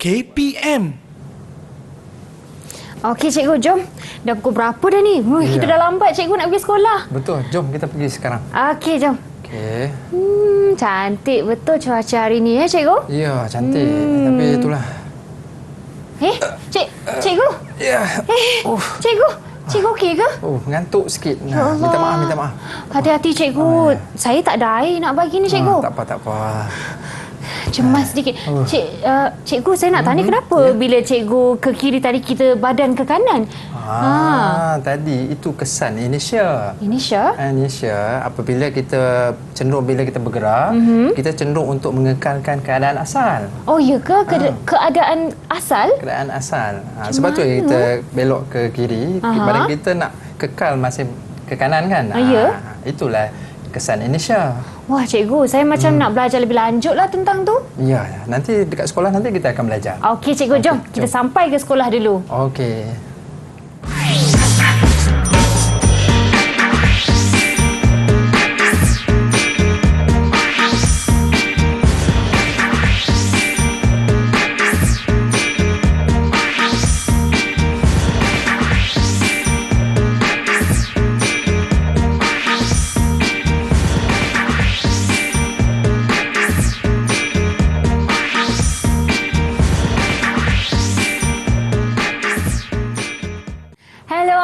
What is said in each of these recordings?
KPM. Okey cikgu, jom. Dah pukul berapa dah ni? Kita dah lambat cikgu nak pergi sekolah. Betul, jom kita pergi sekarang. Okey, jom. Okey. Cantik betul cuaca hari ni ya cikgu? Ya, cantik. Tapi itulah. Cikgu? Ya. Cikgu? Cikgu okey ke? Mengantuk sikit. Ya Allah. Minta maaf. Hati-hati cikgu. Saya tak ada air nak bagi ni cikgu. Tak apa. Cemas sedikit. Cikgu, saya nak tanya kenapa bila cikgu ke kiri tadi kita badan ke kanan? Tadi itu kesan inertia. Inertia apabila kita cenderung bila kita bergerak, kita cenderung untuk mengekalkan keadaan asal. Oh ya ke? Keadaan asal? Keadaan asal. Sebab tu kita belok ke kiri, badan kita nak kekal masih ke kanan kan? Ya. Itulah kesan inertia. Wah cikgu, saya macam nak belajar lebih lanjut lah tentang tu. Ya, nanti dekat sekolah nanti kita akan belajar. Okey cikgu, jom. Kita sampai ke sekolah dulu. Okey.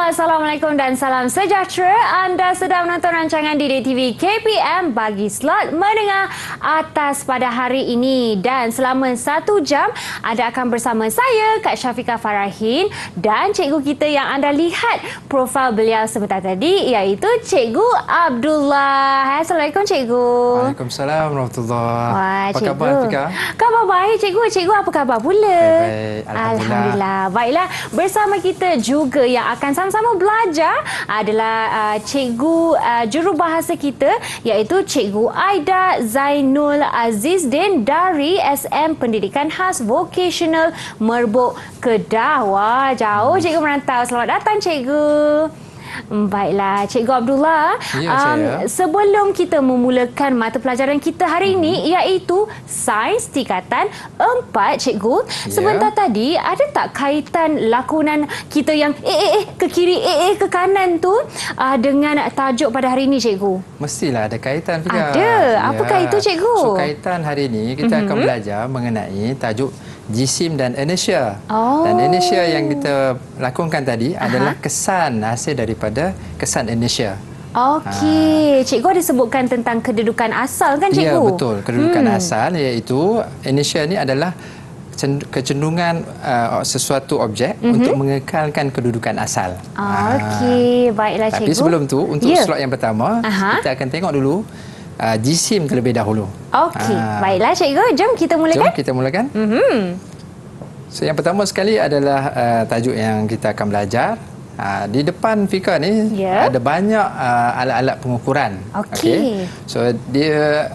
Assalamualaikum dan salam sejahtera. Anda sedang menonton rancangan Didik TV KPM bagi slot menengah atas pada hari ini. Dan selama 1 jam, anda akan bersama saya, Kak Syafiqah Farahin, dan cikgu kita yang anda lihat profil beliau sebentar tadi, iaitu Cikgu Abdullah. Assalamualaikum cikgu. Waalaikumsalam warahmatullahi. Apa khabar Fika? Khabar baik cikgu. Cikgu apa khabar pula? Baik. Alhamdulillah. Baiklah, bersama kita juga yang akan sama-sama belajar adalah cikgu jurubahasa kita, iaitu Cikgu Aida Zainul Azizdin dari SM Pendidikan Khas Vocational Merbuk, Kedah. Wah, jauh cikgu merantau. Selamat datang cikgu. Baiklah, Cikgu Abdullah. Sebelum kita memulakan mata pelajaran kita hari ini, iaitu Sains Tingkatan 4, Cikgu. Sebentar tadi, ada tak kaitan lakonan kita yang ke kiri, ke kanan tu dengan tajuk pada hari ini, Cikgu? Mestilah ada kaitan, Fika. Ada. Apakah itu, Cikgu? So, kaitan hari ini kita akan belajar mengenai tajuk jisim dan inertia. Dan inertia yang kita lakonkan tadi adalah kesan hasil daripada kesan inertia. Okey. Cikgu ada sebutkan tentang kedudukan asal kan cikgu? Ya, betul. Kedudukan asal iaitu inertia ni adalah kecenderungan sesuatu objek untuk mengekalkan kedudukan asal. Okey, baiklah cikgu. Tapi sebelum tu, untuk slot yang pertama, kita akan tengok dulu jisim terlebih dahulu. Okey, baiklah cikgu. Jom kita mulakan. Jom kita mulakan. So, yang pertama sekali adalah tajuk yang kita akan belajar. Di depan Fika ni ada banyak alat-alat pengukuran. Okey. So, dia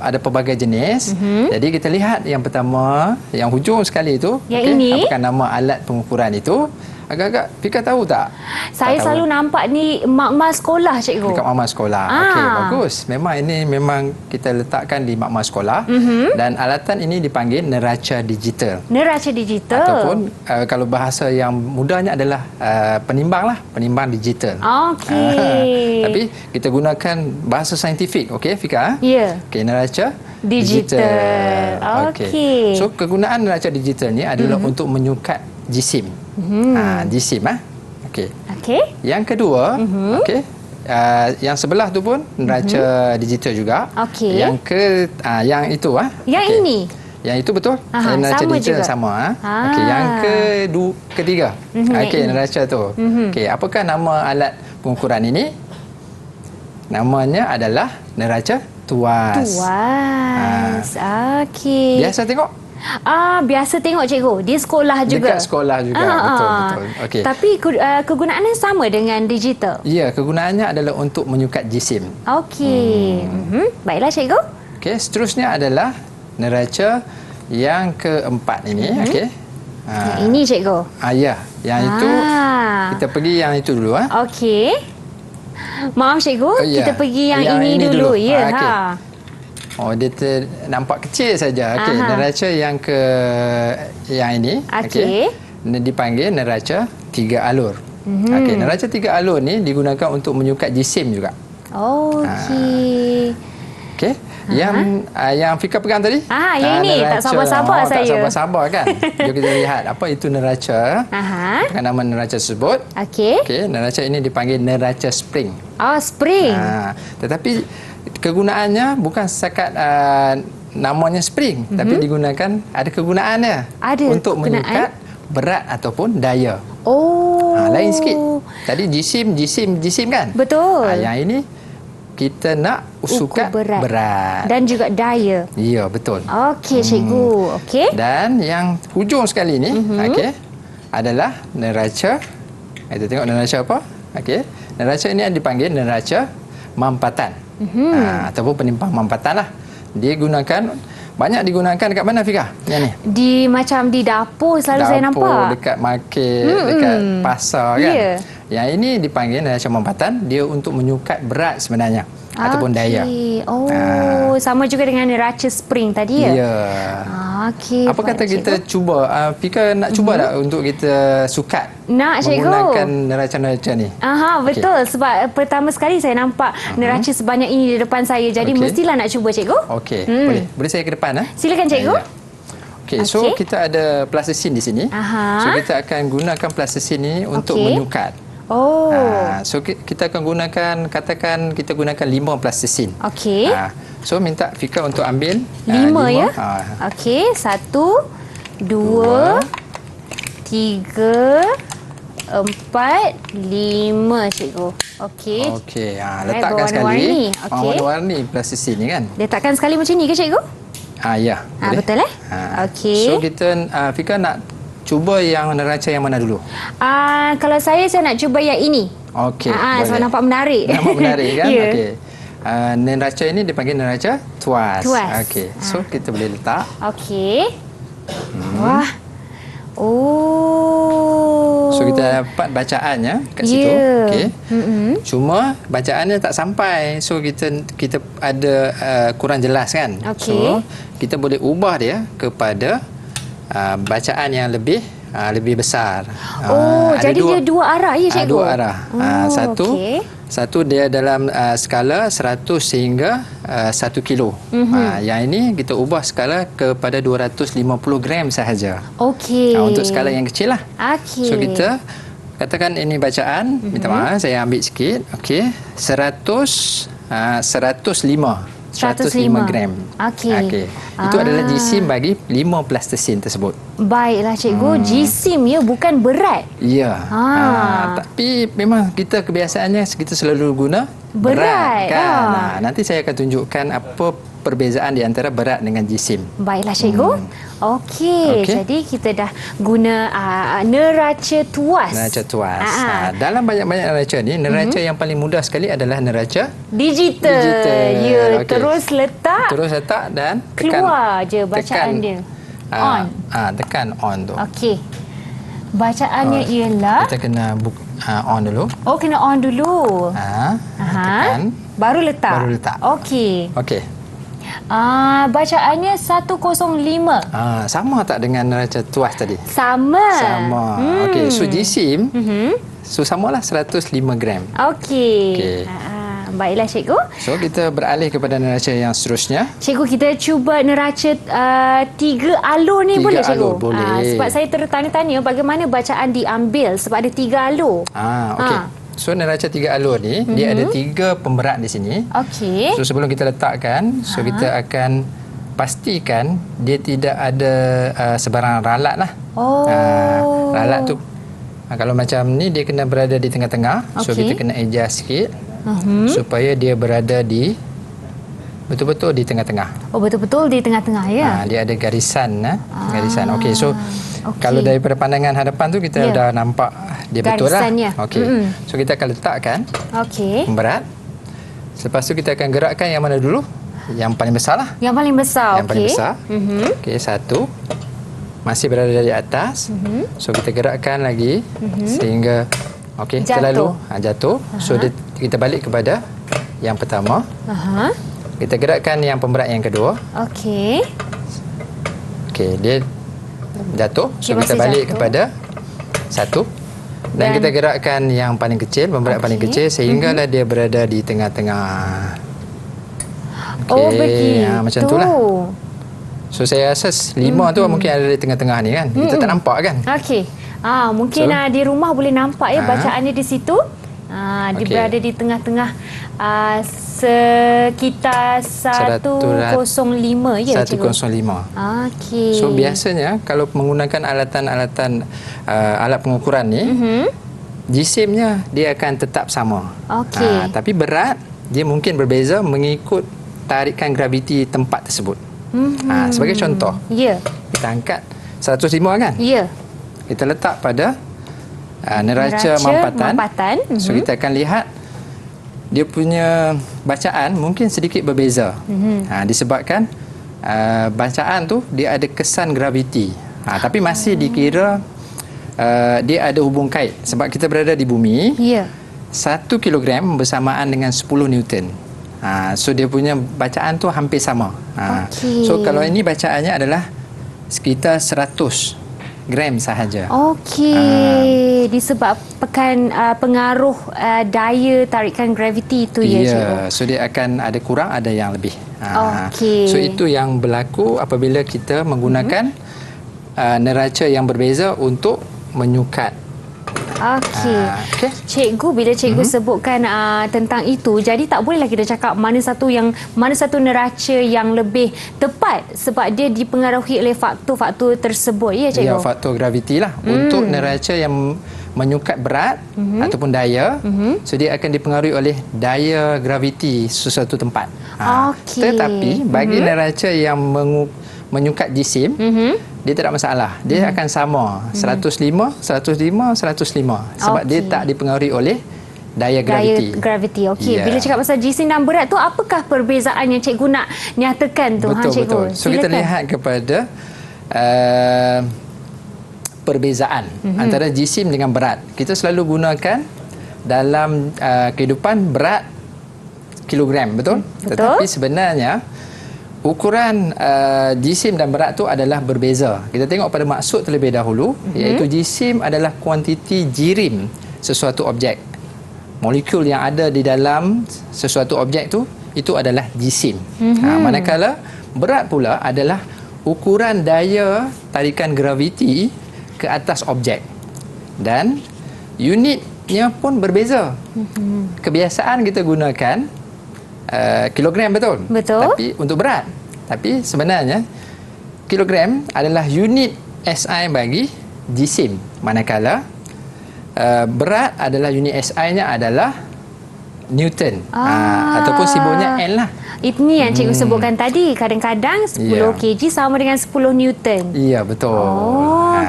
ada pelbagai jenis. Jadi, kita lihat yang pertama, yang hujung sekali itu. Yang ini? Apakah nama alat pengukuran itu? Agak-agak Fika tahu tak? Saya selalu nampak ni makmal sekolah, cikgu. Dekat makmal sekolah. Okey, bagus. Memang kita letakkan di makmal sekolah. Dan alatan ini dipanggil neraca digital. Neraca digital. Ataupun kalau bahasa yang mudahnya adalah penimbang digital. Okey. Tapi kita gunakan bahasa saintifik, okey Fika? Ya. Okey, neraca digital. Okey. So, kegunaan neraca digital ni adalah untuk menyukat jisim. Jisim. Okey. Yang kedua, yang sebelah tu pun neraca digital juga. Okey. Yang itu Yang ini. Yang itu betul. Neraca sama digital juga. sama. Okey, yang ketiga. Okey, neraca tu. Okey, apakah nama alat pengukuran ini? Namanya adalah neraca tuas. Okey. Biasa tengok? Biasa tengok cikgu di sekolah juga. Dekat sekolah juga. Betul. Okey. Tapi kegunaannya sama dengan digital. Ya, kegunaannya adalah untuk menyukat jisim. Okey. Baiklah cikgu. Okey, seterusnya adalah neraca yang keempat ini. Okey. Yang ini cikgu. Ya, yang itu kita pergi yang itu dulu. Okey. Maaf cikgu, kita pergi yang ini dulu. Ya. Oh, dia nampak kecil saja. Okey, neraca yang ini, okey. Dipanggil neraca 3 alur. Okey, neraca 3 alur ni digunakan untuk menyukat jisim juga. Okey. Okey. Yang Fika pegang tadi? Yang ini tak sabar-sabar saya. Tak sabar-sabar kan. Jom kita lihat apa itu neraca. Dengan nama neraca tersebut. Okey, neraca ini dipanggil neraca spring. Spring. Tetapi kegunaannya bukan setakat namanya spring, tapi digunakan ada kegunaannya untuk menyukat berat ataupun daya. Lain sikit. Tadi jisim kan? Betul. Yang ini kita nak sukat berat dan juga daya. Ya, betul. Okey, cikgu. Okey. Dan yang hujung sekali ni, okey, adalah neraca. Kita tengok neraca apa? Okey. Neraca ini dipanggil neraca mampatan. Ataupun penimpang mampatan lah. Dia banyak digunakan dekat mana, Fika? Yang ni? Macam di dapur selalu saya nampak. Dekat market, dekat pasar kan. Yang ini dipanggil neraca mampatan, dia untuk menyukat berat sebenarnya ataupun daya. Sama juga dengan neraca spring tadi ya? Ya. Apa kata kita cuba? Fika nak cuba tak untuk kita sukat? Nak, cikgu. Menggunakan neraca-neraca ni. Betul. Sebab pertama sekali saya nampak neraca sebanyak ini di depan saya. Jadi mestilah nak cuba, cikgu. Okey. Boleh saya ke depan? Silakan, cikgu. Okey, so kita ada plasticine di sini. So kita akan gunakan plasticine ni untuk menyukat. So kita akan gunakan, katakan kita gunakan 5 plasticine. Okey. So minta Fika untuk ambil 5 ya. Okey, 1, 2, 3, 4, 5, cikgu. Okey. Letakkan sekali. Warna-warni plasticine ni kan. Letakkan sekali macam ni ke, cikgu? Ya. Betul okey. So kita Fika nak cuba yang neraca yang mana dulu? Kalau saya nak cuba yang ini. Okey. Sebab nampak menarik. Nampak menarik kan? Yeah. Okey. Neraca ini dipanggil neraca tuas. Okey. So kita boleh letak. Okey. Wah. So kita dapat bacaannya kat situ. Okey. Cuma bacaannya tak sampai. So kita ada kurang jelas kan? So kita boleh ubah dia kepada bacaan yang lebih besar. Jadi dia dua arah ya, cikgu? Dua arah. Satu dia dalam skala 100 sehingga 1 kilo. Yang ini kita ubah skala kepada 250 gram sahaja. Untuk skala yang kecil lah. So kita katakan ini bacaan. Minta maaf, saya ambil sikit. Okey. 105 gram. Okey. Itu adalah jisim bagi 5 plasticine tersebut. Baiklah, cikgu. Jisim ya, bukan berat. Ya. Tapi memang kita kebiasaannya kita selalu guna berat kan. Nanti saya akan tunjukkan apa perbezaan di antara berat dengan jisim. Baiklah, cikgu. Okey. Jadi kita dah guna neraca tuas. Neraca tuas. Dalam banyak-banyak neraca ni, neraca yang paling mudah sekali adalah neraca digital. Ya, terus letak dan keluar je bacaan dia. On. Tekan on tu. Okey. Bacaannya ialah kita kena on dulu. Kena on dulu. Tekan. Baru letak. Okey. Bacaannya 105. Sama tak dengan neraca tuas tadi? Sama. Okey, so jisim so samalah 105 gram. Okey. Baiklah, cikgu. So kita beralih kepada neraca yang seterusnya. Cikgu, kita cuba neraca 3 alur ni boleh, cikgu? Boleh. Sebab saya tertanya-tanya bagaimana bacaan diambil sebab ada 3 alur. Okey. So neraca 3 alur ni dia ada 3 pemberat di sini. Okey. So sebelum kita letakkan, so kita akan pastikan dia tidak ada sebarang ralat lah. Ralat tu kalau macam ni dia kena berada di tengah-tengah. So kita kena adjust sikit supaya dia berada di betul-betul di tengah-tengah. Betul-betul di tengah-tengah ya. Dia ada garisan garisan. Okey, so kalau daripada pandangan hadapan tu kita dah nampak dia betul lah. Okey. So kita akan letakkan pemberat. Lepas tu kita akan gerakkan yang mana dulu? Yang paling besar lah. Yang paling besar. Yang paling besar. Okey, 1 masih berada di atas. So kita gerakkan lagi sehingga terlalu jatuh. So kita balik kepada yang pertama. Kita gerakkan yang pemberat yang kedua. Okey. Okey, dia jatuh. So, Dia kita masih balik jatuh. kepada 1. Dan kita gerakkan yang paling kecil, pemberat paling kecil sehinggalah dia berada di tengah-tengah. Oh, begitu. Macam itulah. So, saya rasa 5 tu mungkin ada di tengah-tengah ni kan. Kita tak nampak kan? Okey. Mungkin di rumah boleh nampak ya bacaannya di situ. Dia berada di tengah-tengah sekitar 105 ya, 105. Okey. So biasanya kalau menggunakan alat pengukuran ni, jisimnya dia akan tetap sama. Okey. Tapi berat dia mungkin berbeza mengikut tarikan graviti tempat tersebut. Sebagai contoh, kita angkat 105 kan? Ya. Kita letak pada neraca mampatan. So kita akan lihat dia punya bacaan mungkin sedikit berbeza. Disebabkan bacaan tu dia ada kesan graviti. Tapi masih dikira dia ada hubung kait sebab kita berada di bumi. 1 kilogram bersamaan dengan 10 Newton. So dia punya bacaan tu hampir sama. So kalau ini bacaannya adalah sekitar 100 gram sahaja. Okey. Disebabkan pengaruh daya tarikan graviti itu ya, cikgu. So dia akan ada kurang, ada yang lebih. Okey. So itu yang berlaku apabila kita menggunakan neraca yang berbeza untuk menyukat. Okey. Cikgu, bila cikgu sebutkan tentang itu, jadi tak bolehlah kita cakap mana satu neraca yang lebih tepat sebab dia dipengaruhi oleh faktor-faktor tersebut ya, cikgu. Ya, faktor graviti lah. Untuk neraca yang menyukat berat ataupun daya, so dia akan dipengaruhi oleh daya graviti sesuatu tempat. Tetapi bagi neraca yang menyukat jisim, dia tak ada masalah. Dia akan sama 105 sebab dia tak dipengaruhi oleh daya graviti. Okey. Bila cakap pasal jisim dan berat tu, apakah perbezaan yang cikgu nak nyatakan tu? Betul. So kita lihat kepada perbezaan antara jisim dengan berat. Kita selalu gunakan dalam kehidupan berat kilogram, betul? Tetapi sebenarnya ukuran jisim dan berat tu adalah berbeza. Kita tengok pada maksud terlebih dahulu, iaitu jisim adalah kuantiti jirim sesuatu objek. Molekul yang ada di dalam sesuatu objek tu, itu adalah jisim. Manakala berat pula adalah ukuran daya tarikan graviti ke atas objek. Dan unitnya pun berbeza. Kebiasaan kita gunakan kilogram, betul? Tapi untuk berat. Tapi sebenarnya kilogram adalah unit SI bagi jisim. Manakala berat adalah unit SI-nya adalah Newton. Ataupun simbolnya N lah. Ini yang cikgu sebutkan tadi. Kadang-kadang 10 kg sama dengan 10 Newton. Ya, betul.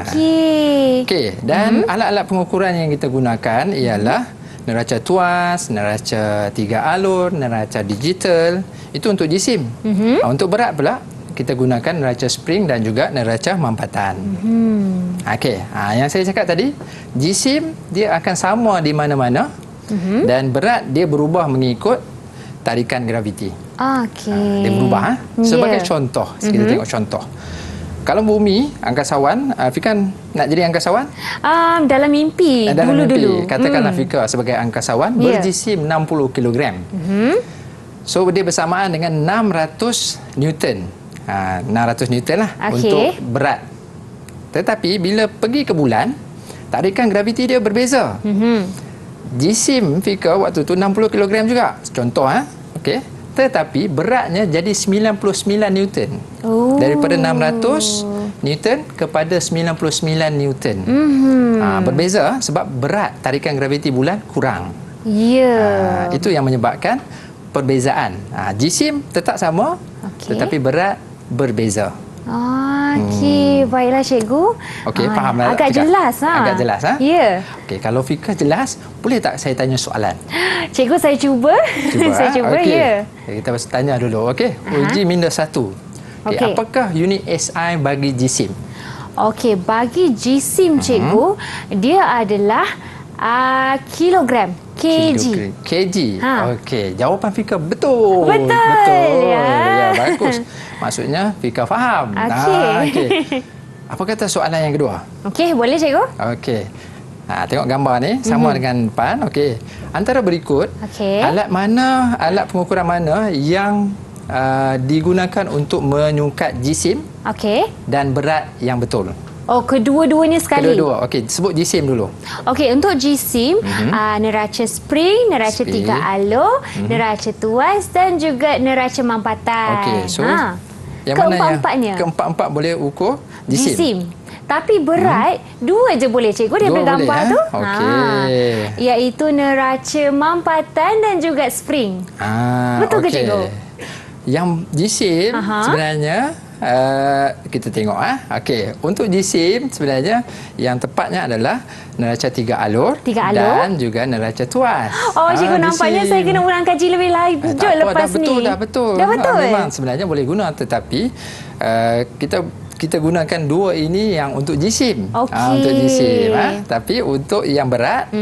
Okey. Dan alat-alat pengukuran yang kita gunakan ialah neraca tuas, neraca 3 alur, neraca digital. Itu untuk jisim. Untuk berat pula, kita gunakan neraca spring dan juga neraca mampatan. Okey. Yang saya cakap tadi, jisim dia akan sama di mana-mana dan berat dia berubah mengikut tarikan graviti. Dia berubah. Sebagai contoh, kita tengok contoh. Kalau bumi, angkasawan, Fikan nak jadi angkasawan? Dalam mimpi, dulu-dulu. Katakanlah Fika sebagai angkasawan, berjisim 60 kg. So, dia bersamaan dengan 600 Newton. 600 Newton lah untuk berat. Tetapi, bila pergi ke bulan, tarikan graviti dia berbeza. Jisim Fika waktu tu 60 kg juga. Contoh, okey. Tetapi beratnya jadi 99 Newton. Daripada 600 Newton kepada 99 Newton. Berbeza sebab berat tarikan graviti bulan kurang. Itu yang menyebabkan perbezaan. Jisim tetap sama, tetapi berat berbeza. Okey, baiklah cikgu. Okey, fahamlah. Agak jelas. Agak jelas. Ya. Okey, kalau Fika jelas, boleh tak saya tanya soalan? Cikgu, saya cuba. Saya cuba, ya. Okay, kita tanya dulu. Okey, uji minda 1. Okay. Apakah unit SI bagi jisim? Okey, bagi jisim cikgu, dia adalah kilogram. kg. Kg. Ha. Okey, jawapan Fika betul. Betul. Ya, bagus. Maksudnya Fika faham. Okey. Apa kata soalan yang kedua? Okey, boleh cikgu? Okey. Tengok gambar ni sama dengan depan. Okey. Antara berikut, alat pengukuran mana yang digunakan untuk menyungkat jisim dan berat yang betul? Oh, kedua-duanya sekali? Kedua-dua. Okey, sebut jisim dulu. Okey, untuk jisim, neraca spring, neraca tiga alur, neraca tuas dan juga neraca mampatan. Okey, so yang keempat-empatnya? Keempat-empat boleh ukur jisim. Tapi berat, dua je boleh cikgu daripada gambar tu. Okey. Iaitu neraca mampatan dan juga spring. Betul ke cikgu? Yang jisim sebenarnya kita tengok okey, untuk jisim sebenarnya yang tepatnya adalah neraca tiga alur dan juga neraca tuas. Oh, cikgu nampaknya saya kena ulang kaji lebih lanjut lepas ni. Dah betul. Memang sebenarnya boleh guna, tetapi kita gunakan dua ini yang untuk jisim. Untuk jisim. Tapi untuk yang berat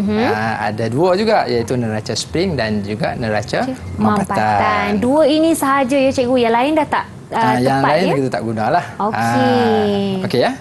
ada dua juga, iaitu neraca spring dan juga neraca mampatan. Dua ini sahaja ya cikgu, yang lain dah tak yang tepat, lain ya? kita tak gunalah. Okey ya.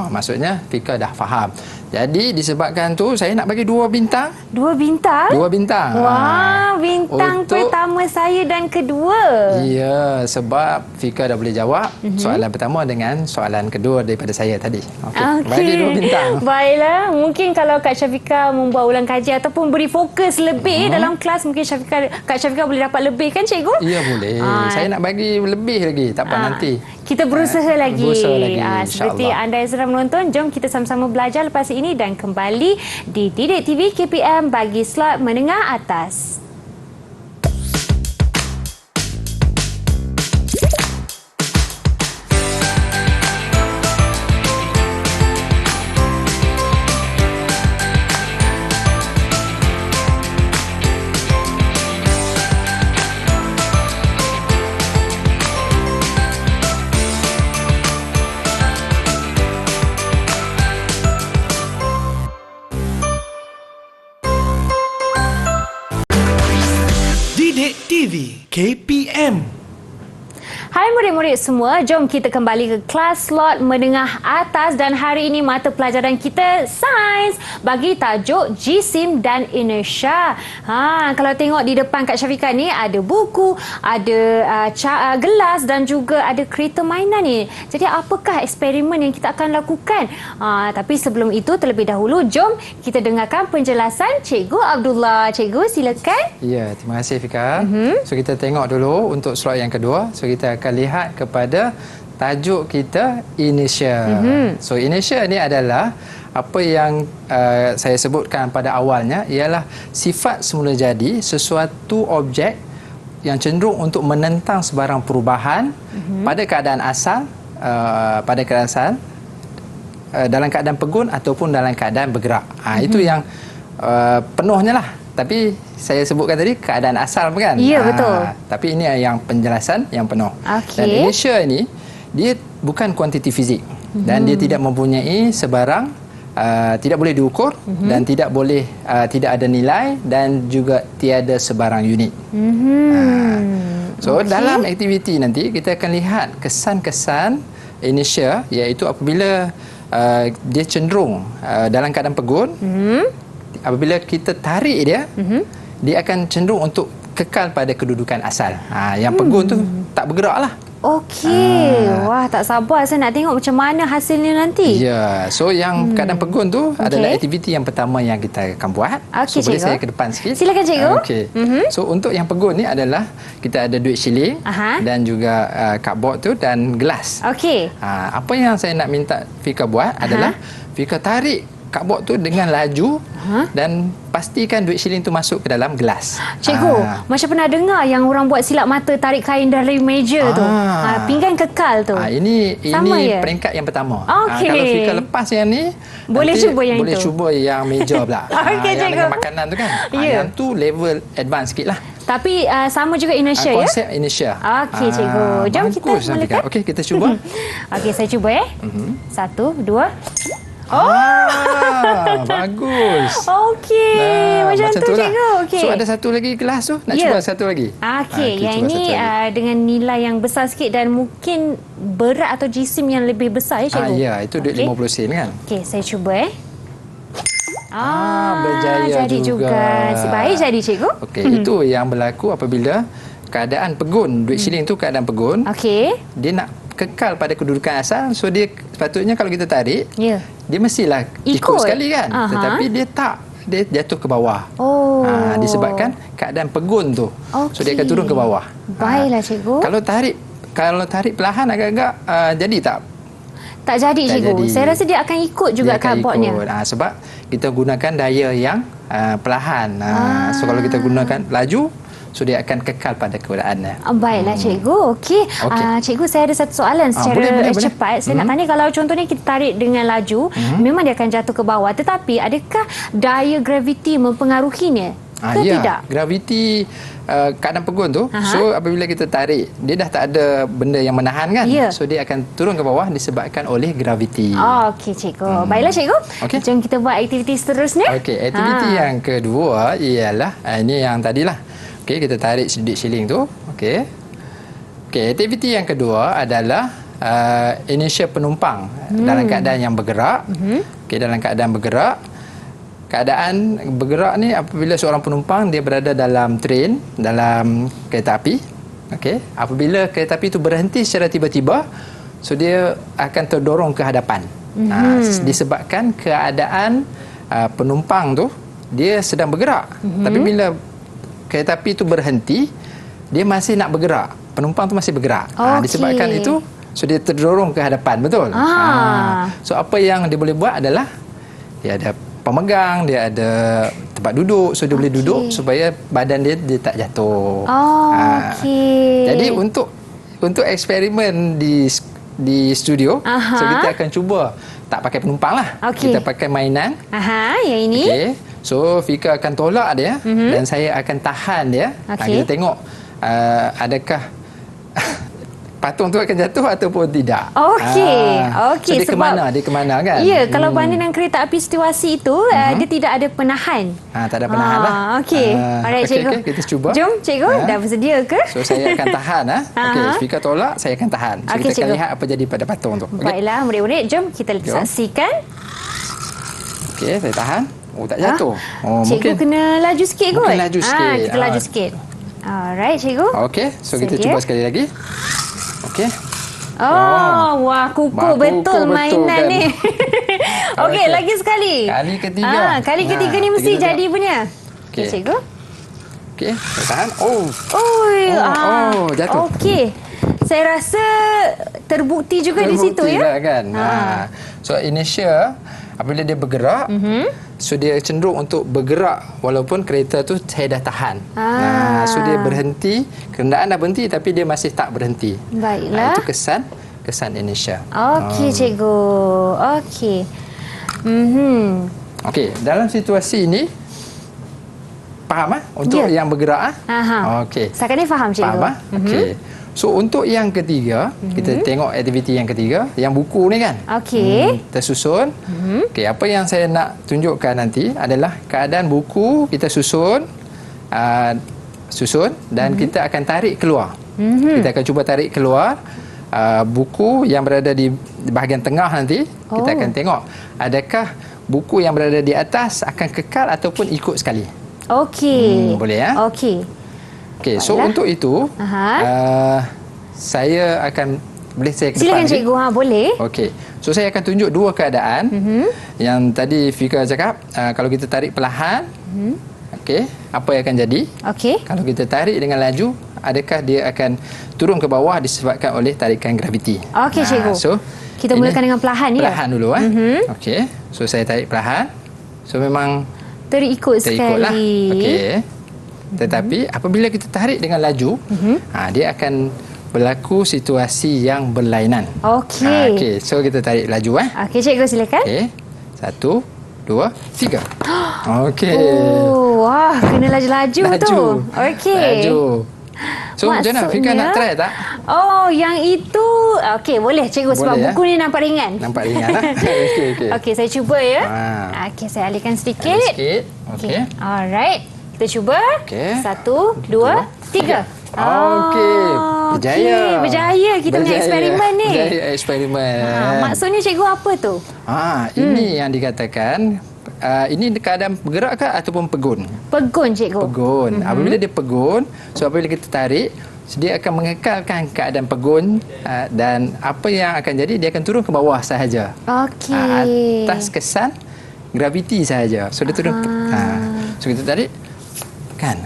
Maksudnya Fika dah faham. Jadi disebabkan tu saya nak bagi 2 bintang. 2 bintang? 2 bintang. Wah, bintang pertama saya dan kedua. Ya, sebab Fika dah boleh jawab soalan pertama dengan soalan kedua daripada saya tadi. Okey. Bagi 2 bintang. Baiklah, mungkin kalau Kak Syafiqah membuat ulang kaji ataupun beri fokus lebih dalam kelas, mungkin Kak Syafiqah boleh dapat lebih kan cikgu? Ya, boleh. Saya nak bagi lebih lagi. Tak apa nanti. Kita berusaha lagi. Seperti insyaAllah. anda yang sedang menonton, jom kita sama-sama belajar lepas ini dan kembali di Didik TV KPM bagi slot menengah atas. TV KPM. Hai murid-murid semua, jom kita kembali ke kelas slot menengah atas dan hari ini mata pelajaran kita sains bagi tajuk jisim dan inersia. Kalau tengok di depan Kak Syafiqah ni ada buku, ada gelas dan juga ada kereta mainan ni. Jadi apakah eksperimen yang kita akan lakukan? Tapi sebelum itu terlebih dahulu jom kita dengarkan penjelasan Cikgu Abdullah. Cikgu silakan. Ya, terima kasih Fika. So kita tengok dulu untuk slot yang kedua. So kita akan lihat kepada tajuk kita inertia. So inertia ni adalah apa yang saya sebutkan pada awalnya, ialah sifat semula jadi sesuatu objek yang cenderung untuk menentang sebarang perubahan pada keadaan asal, dalam keadaan pegun ataupun dalam keadaan bergerak. Itu yang penuhnya lah. Tapi saya sebutkan tadi keadaan asal bukan? Ya, betul. Tapi ini yang penjelasan yang penuh. Okay. Dan inertia ini dia bukan kuantiti fizik dan dia tidak mempunyai sebarang, tidak boleh diukur dan tidak boleh tidak ada nilai dan juga tiada sebarang unit. So dalam aktiviti nanti kita akan lihat kesan-kesan inertia, iaitu apabila dia cenderung dalam keadaan pegun. Apabila kita tarik dia, dia akan cenderung untuk kekal pada kedudukan asal. Yang pegun tu tak bergerak lah. Okey. Wah, tak sabar saya nak tengok macam mana hasilnya nanti. Ya, so yang keadaan pegun tu adalah aktiviti yang pertama yang kita akan buat. Okay, so boleh saya ke depan sikit? Silakan cikgu. Okey. So untuk yang pegun ni adalah kita ada duit shilling dan juga cardboard tu dan gelas. Okey. Apa yang saya nak minta Fika buat adalah Fika tarik cardboard tu dengan laju dan pastikan duit shilling tu masuk ke dalam gelas. Cikgu, macam pernah dengar yang orang buat silap mata tarik kain dari meja tu. Pinggan kekal tu. Ini ya? peringkat yang pertama. Okay. Kalau Fika lepas yang ni, boleh cuba yang boleh itu. Cuba yang meja pula. Okey, yang cikgu. dengan makanan tu kan. Yang tu level advance sikit lah. Tapi sama juga inertia ya? Konsep inertia. Okey cikgu. Jom kita mulakan. Okey, kita cuba. Okey, saya cuba 1, 2. Bagus. Okey. Macam tu lah. cikgu. Okey. So ada satu lagi kelas tu. Nak cuba satu lagi? Okey. Yang ini dengan nilai yang besar sikit dan mungkin berat atau jisim yang lebih besar ya cikgu? Ya, itu duit 50 sen kan? Okey, saya cuba berjaya jadi juga. Baik jadi cikgu. Okey, itu yang berlaku apabila keadaan pegun. Duit siling tu keadaan pegun. Okey. Dia nak kekal pada kedudukan asal. So dia sepatutnya kalau kita tarik, dia mestilah ikut sekali kan. Tetapi dia tak. Dia jatuh ke bawah. Disebabkan keadaan pegun tu. So dia akan turun ke bawah. Baiklah cikgu. Kalau tarik perlahan agak-agak jadi tak? Tak jadi cikgu. Saya rasa dia akan ikut juga cardboardnya. Sebab kita gunakan daya yang perlahan. So kalau kita gunakan laju, so dia akan kekal pada keadaannya. Baiklah cikgu. Okey. Cikgu, saya ada satu soalan secara cepat. Saya nak tanya, kalau contohnya kita tarik dengan laju, memang dia akan jatuh ke bawah. Tetapi adakah daya graviti mempengaruhinya? Tidak? Graviti keadaan pegun tu, so apabila kita tarik, dia dah tak ada benda yang menahan kan? So dia akan turun ke bawah disebabkan oleh graviti. Okey cikgu. Baiklah cikgu. Jom kita buat aktiviti seterusnya. Okey, aktiviti yang kedua ialah ini yang tadilah. Okey, kita tarik duit siling tu. Okey. Okey, aktiviti yang kedua adalah inertia penumpang dalam keadaan yang bergerak. Okey, dalam keadaan bergerak. Keadaan bergerak ni apabila seorang penumpang dia berada dalam train, dalam kereta api. Okey, apabila kereta api itu berhenti secara tiba-tiba, so dia akan terdorong ke hadapan. Disebabkan keadaan penumpang tu dia sedang bergerak. Tapi bila kereta api itu berhenti, dia masih nak bergerak. Penumpang tu masih bergerak. Disebabkan itu, so dia terdorong ke hadapan, betul? So apa yang dia boleh buat adalah dia ada pemegang, dia ada tempat duduk, so dia boleh duduk supaya badan dia tak jatuh. Jadi untuk eksperimen di studio, so kita akan cuba tak pakai penumpang lah. Kita pakai mainan. Yang ini. Okey. So Fika akan tolak dia dan saya akan tahan dia. Kita tengok adakah patung tu akan jatuh ataupun tidak. Okey. So dia ke mana kan? Ya, kalau banding dengan kereta api situasi itu, dia tidak ada penahan. Tak ada penahan lah. Okey. Alright cikgu. Okay, kita cuba. Jom cikgu, dah bersedia ke? So saya akan tahan. Okey, Fika tolak, saya akan tahan. So kita akan lihat apa jadi pada patung tu. Baiklah, murid-murid, jom kita saksikan. Okey, saya tahan. Tak jatuh. Cikgu kena laju sikit kot. Mungkin laju sikit. Kita laju sikit. Alright cikgu. Okey, so kita cuba sekali lagi. Okey. Wah, kukuh betul mainan kan? Ni. Okey, lagi sekali. Kali ketiga. Kali ketiga ni mesti jadi punya. Okey, cikgu. Okey, tahan. Jatuh. Okey. Saya rasa terbukti juga di situ ya. Kan? So inertia apabila dia bergerak, so dia cenderung untuk bergerak walaupun kereta tu saya dah tahan. So dia berhenti, kenderaan dah berhenti tapi dia masih tak berhenti. Baiklah. Itu kesan inertia. Okey cikgu. Okey. Okey, dalam situasi ini faham untuk yang bergerak Okey. Setakat ni faham cikgu. Faham Okey. So untuk yang ketiga, kita tengok aktiviti yang ketiga, yang buku ni kan. Okey. Tersusun. Okey, apa yang saya nak tunjukkan nanti adalah keadaan buku kita susun dan kita akan tarik keluar. Kita akan cuba tarik keluar buku yang berada di bahagian tengah nanti. Kita akan tengok adakah buku yang berada di atas akan kekal ataupun ikut sekali. Okey. Boleh ya? Okey. Okey, so untuk itu saya akan saya ke depan. Silakan cikgu. Boleh. Okey. So saya akan tunjuk dua keadaan. Yang tadi Fika cakap kalau kita tarik perlahan, okey, apa yang akan jadi? Okey. Kalau kita tarik dengan laju, adakah dia akan turun ke bawah disebabkan oleh tarikan graviti? Okey cikgu. So kita mulakan dengan perlahan ya. Perlahan dulu Okey. So saya tarik perlahan. So memang terikut lah. sekali. Okey. Tetapi apabila kita tarik dengan laju, dia akan berlaku situasi yang berlainan. Okey. Okey, so kita tarik laju Okey, cikgu silakan. Okey. 1 2 3. Okey. Wah, kena laju-laju tu. Okey. Laju. So macam mana? Fika nak try tak? Oh, yang itu. Okey, boleh cikgu sebab Boleh, buku ni nampak ringan. Nampak ringan lah. Okey. Okey, saya cuba ya. Okey, saya alihkan sedikit. Sikit. Okey. Alright. Kita cuba. Okey. 1, 2, 3. Okey. Berjaya. Okey, berjaya kita punya eksperimen ni. Berjaya eksperimen. Maksudnya cikgu apa tu? Ini yang dikatakan ini keadaan bergerak ke ataupun pegun? Pegun, cikgu. Pegun. Apabila dia pegun, so apabila kita tarik, dia akan mengekalkan keadaan pegun dan apa yang akan jadi, dia akan turun ke bawah sahaja. Okey. Atas kesan graviti sahaja. So dia turun. So kita tarik. Kan?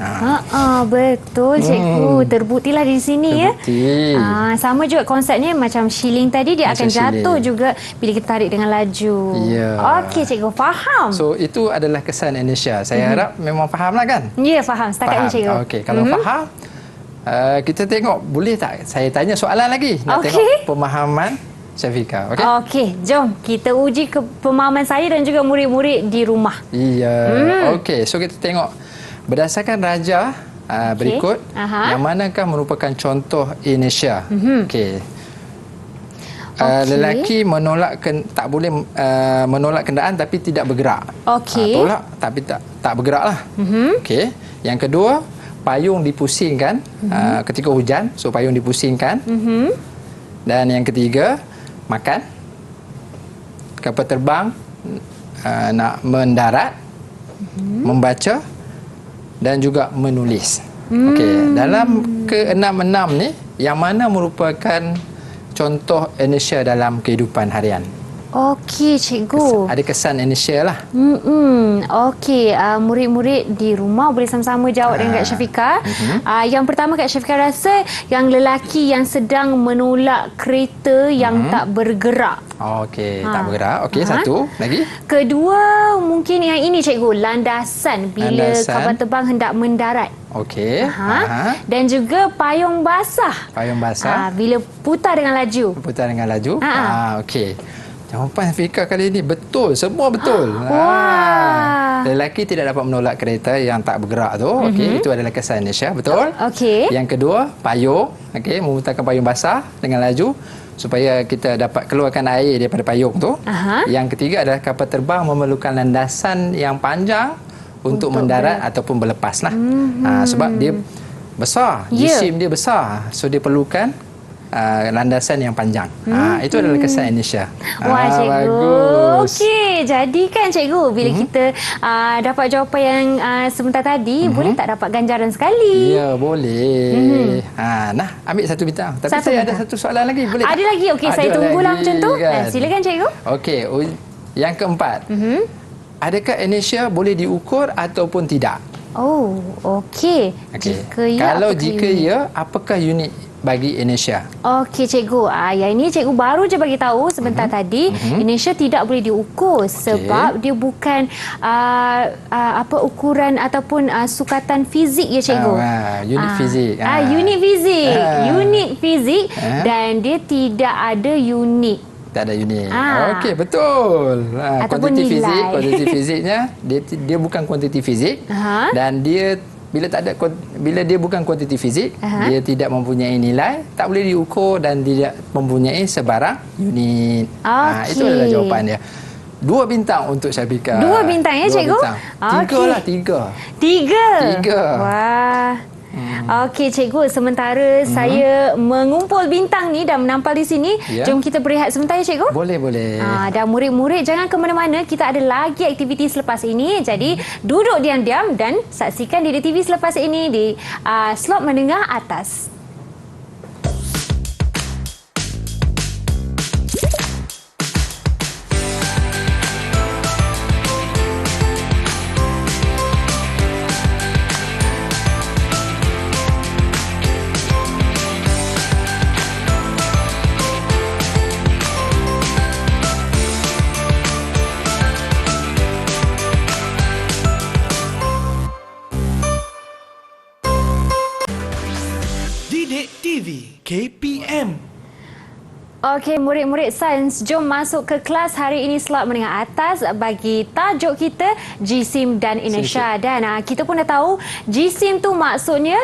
Betul cikgu. Terbuktilah di sini Terbukti. ya. Sama juga konsepnya macam shilling tadi, dia Macam akan jatuh shilling juga bila kita tarik dengan laju. Ya. Okey cikgu, faham. So itu adalah kesan inertia. Saya harap memang fahamlah kan? Ya, faham. Setakat ni cikgu. Okey, kalau faham, kita tengok, boleh tak saya tanya soalan lagi? Nak tengok pemahaman Syafiqah. Okey? Okey, jom kita uji pemahaman saya dan juga murid-murid di rumah. Iya. Okey, so kita tengok berdasarkan raja berikut, yang manakah merupakan contoh inertia? Okey. Lelaki menolak tak boleh menolak kenderaan tapi tidak bergerak. Okey. Tolak tapi tak bergeraklah. Okey. Yang kedua, payung dipusingkan ketika hujan, so payung dipusingkan. Dan yang ketiga, makan. Kapal terbang nak mendarat, membaca dan juga menulis. Okey, dalam ke-6 ni, yang mana merupakan contoh inertia dalam kehidupan harian? Okey, cikgu. Ada kesan inertia lah. Okey, murid-murid di rumah boleh sama-sama jawab dengan Kak Syafiqah. Yang pertama, Kak Syafiqah rasa yang lelaki yang sedang menolak kereta yang tak bergerak. Okey, tak bergerak. Okey, satu lagi. Kedua, mungkin yang ini cikgu, landasan bila kapal terbang hendak mendarat. Okey. Dan juga payung basah. Payung basah. Bila putar dengan laju. Putar dengan laju. Okey. Jawapan Syafiqah kali ini betul, semua betul. Lelaki tidak dapat menolak kereta yang tak bergerak tu. Okey, itu adalah kesan inertia, betul? Okey. Yang kedua, payung, okey, memutarkan payung basah dengan laju supaya kita dapat keluarkan air daripada payung tu. Yang ketiga adalah kapal terbang memerlukan landasan yang panjang untuk mendarat ataupun berlepaslah. Sebab dia besar, jisim dia besar. So dia perlukan landasan yang panjang. Itu adalah kesan inertia. Wah, cikgu. Bagus. Okey, jadi kan cikgu, bila kita dapat jawapan yang sebentar tadi, boleh tak dapat ganjaran sekali? Ya, boleh. Nah, ambil satu bintang. Tapi saya ada satu soalan lagi. Boleh tak? Ada lagi? Okey, saya tunggulah macam tu. Kan? Silakan cikgu. Okey, yang keempat. Adakah inertia boleh diukur ataupun tidak? Oh, okey. Jika ya, apakah unit bagi inertia? Okey cikgu, yang ini cikgu baru je bagi tahu sebentar tadi. Inertia tidak boleh diukur sebab dia bukan ukuran ataupun sukatan fizik ya cikgu. Unit fizik. Unit fizik. Unit fizik dan dia tidak ada unit. Tak ada unit. Okey, betul. Kuantiti fizik, kuantiti fiziknya dia bukan kuantiti fizik dan dia bila dia bukan kuantiti fizik, dia tidak mempunyai nilai, tak boleh diukur dan tidak mempunyai sebarang unit. Itu adalah jawapan dia. 2 bintang untuk Syafiqah. 2 bintang ya cikgu? 3. Wah. Okey cikgu, sementara saya mengumpul bintang ni dan menampal di sini, jom kita berehat sebentar ya cikgu. Boleh. Dan murid-murid jangan ke mana-mana, kita ada lagi aktiviti selepas ini. Jadi duduk diam-diam dan saksikan DidiTV selepas ini di slot mendengar atas. Didik TV KPM. Okey, murid-murid sains, jom masuk ke kelas hari ini slot menengah atas bagi tajuk kita jisim dan inersia. Dan kita pun dah tahu jisim tu maksudnya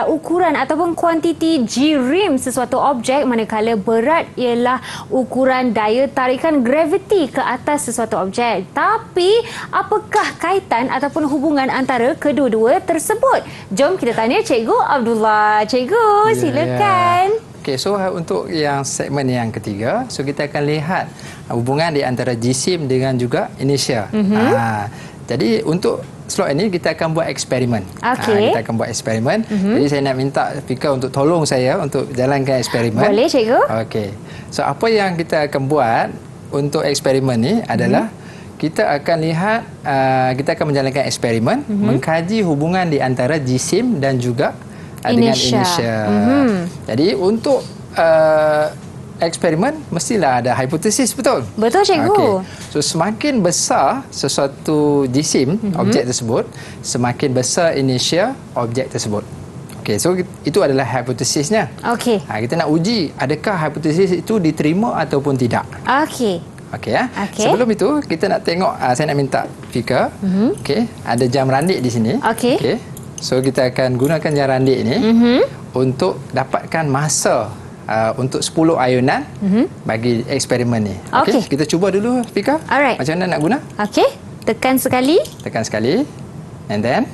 ukuran ataupun kuantiti G-rim sesuatu objek, manakala berat ialah ukuran daya tarikan graviti ke atas sesuatu objek. Tapi apakah kaitan ataupun hubungan antara kedua-dua tersebut? Jom kita tanya Cikgu Abdullah. Cikgu, silakan. Okey, so untuk yang segmen yang ketiga, so kita akan lihat hubungan di antara jisim dengan juga inersia. Jadi untuk slot ini kita akan buat eksperimen. Kita akan buat eksperimen. Jadi saya nak minta Fika untuk tolong saya untuk jalankan eksperimen. Boleh, Cikgu. Okey. So apa yang kita akan buat untuk eksperimen ni adalah kita akan lihat, kita akan menjalankan eksperimen, mengkaji hubungan di antara jisim dan juga dengan inersia. Jadi untuk eksperimen mestilah ada hipotesis, betul? Betul, Cikgu. Okay. So semakin besar sesuatu jisim, objek tersebut, semakin besar inersia objek tersebut. Okey, so itu adalah hipotesisnya. Okey. Kita nak uji adakah hipotesis itu diterima ataupun tidak. Okey. Okey, sebelum itu kita nak tengok, saya nak minta Fika. Okey, ada jam randik di sini. Okey. So kita akan gunakan jam randik ini untuk dapatkan masa untuk 10 ayunan bagi eksperimen ni. Okey, kita cuba dulu, Fika. Alright. Macam mana nak guna? Okey, tekan sekali. Tekan sekali. And then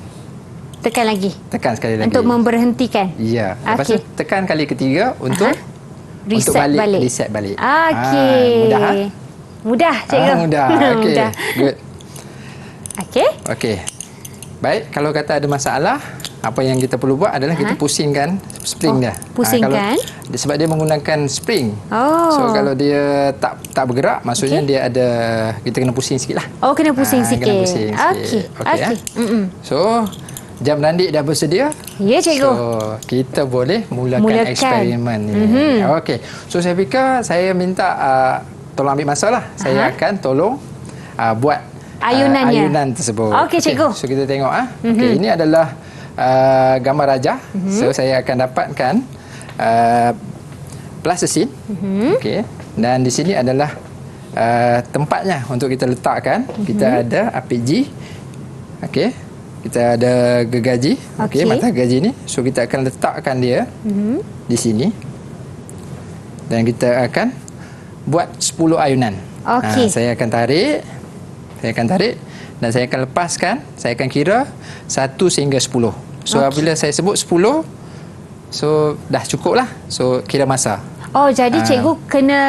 tekan lagi. Tekan sekali lagi. Untuk memberhentikan. Ya. Lepas tu tekan kali ketiga untuk reset balik. Reset balik. Okey. Mudah, ha? Mudah, Cikgu. Mudah. Okey. Mudah. Good. Okey. Okey. Baik, kalau kata ada masalah, apa yang kita perlu buat adalah kita pusingkan spring dia. Pusingkan. Sebab dia menggunakan spring. So kalau dia tak bergerak, maksudnya dia ada, kita kena pusing sikitlah. Oh, kena pusing sikit. Kena pusing sikit. Okey. So jam randik dah bersedia? Ya, Cikgu. So kita boleh mulakan eksperimen ni. Okey. So saya fikir saya minta tolong ambil masa lah. Saya akan tolong buat ayunan tersebut. Okey, Cikgu. So kita tengok Okey, ini adalah gambar rajah. So saya akan dapatkan plasticine. Okey. Dan di sini adalah tempatnya untuk kita letakkan. Kita ada apik G. Okey. Kita ada gergaji. Okey, mata gergaji ni. So kita akan letakkan dia di sini. Dan kita akan buat 10 ayunan. Okey. Saya akan tarik. Dan saya akan lepaskan. Saya akan kira 1 sehingga 10. So apabila saya sebut 10, so dah cukup lah. So kira masa. Oh, jadi Cikgu kena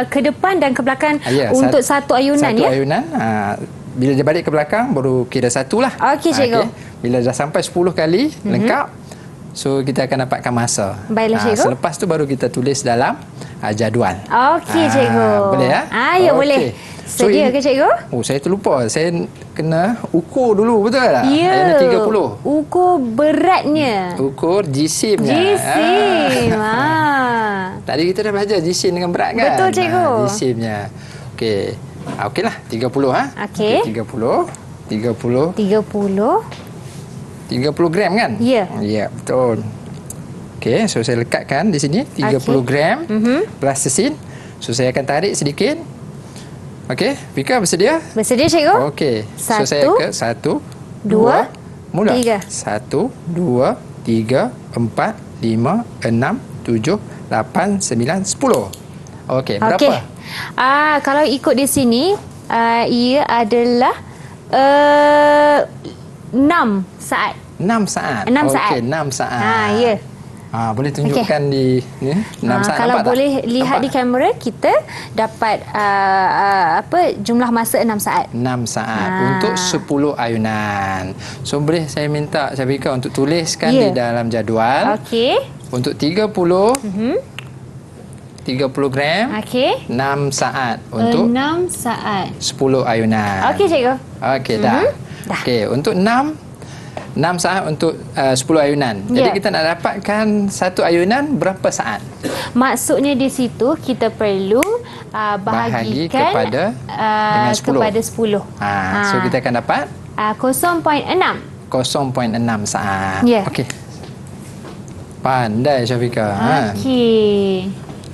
ke depan dan ke belakang untuk satu ayunan, Satu ayunan. Bila dia balik ke belakang, baru kira 1 lah. Okey, Cikgu. Bila dah sampai 10 kali lengkap, so kita akan dapatkan masa. Baiklah, Cikgu. Selepas tu baru kita tulis dalam jadual. Okey, Cikgu. Boleh ya? Ya, boleh. Sedia ke, Cikgu? Oh, saya terlupa. Saya kena ukur dulu, betul tak? Ya. Ayunan 30. Ukur beratnya. Ukur jisimnya. Jisim. Tadi kita dah belajar jisim dengan berat kan? Betul, Cikgu. Jisimnya. Okey. Okeylah, 30 Okey. 30 gram kan? Ya. Ya, betul. Okey, so saya lekatkan di sini 30 gram plasticine. So saya akan tarik sedikit. Okey, Fika bersedia? Bersedia, Cikgu? Okey. So saya ke 1 2 mula. 3. 1 2 3 4 5 6 7 8 9 10. Okey, berapa? Kalau ikut di sini, ia adalah 6 saat. 6 saat. 6 saat. Okey, 6 saat. Ya. Boleh tunjukkan di ni 6 saat. Kalau nampak boleh tak? lihat di kamera, kita dapat jumlah masa 6 saat. 6 saat untuk 10 ayunan. So boleh saya minta Syafika untuk tuliskan di dalam jadual. Okey. Untuk 30 gram. Okey. 6 saat untuk 6 saat. 10 ayunan. Okey, Cikgu. Okey, dah. Okey, untuk 6 saat untuk 10 ayunan. Jadi kita nak dapatkan satu ayunan berapa saat? Maksudnya di situ kita perlu bahagi bahagikan dengan 10. kepada 10. So kita akan dapat 0.6. 0.6 saat. Ya. Okey. Pandai Syafika. Okey.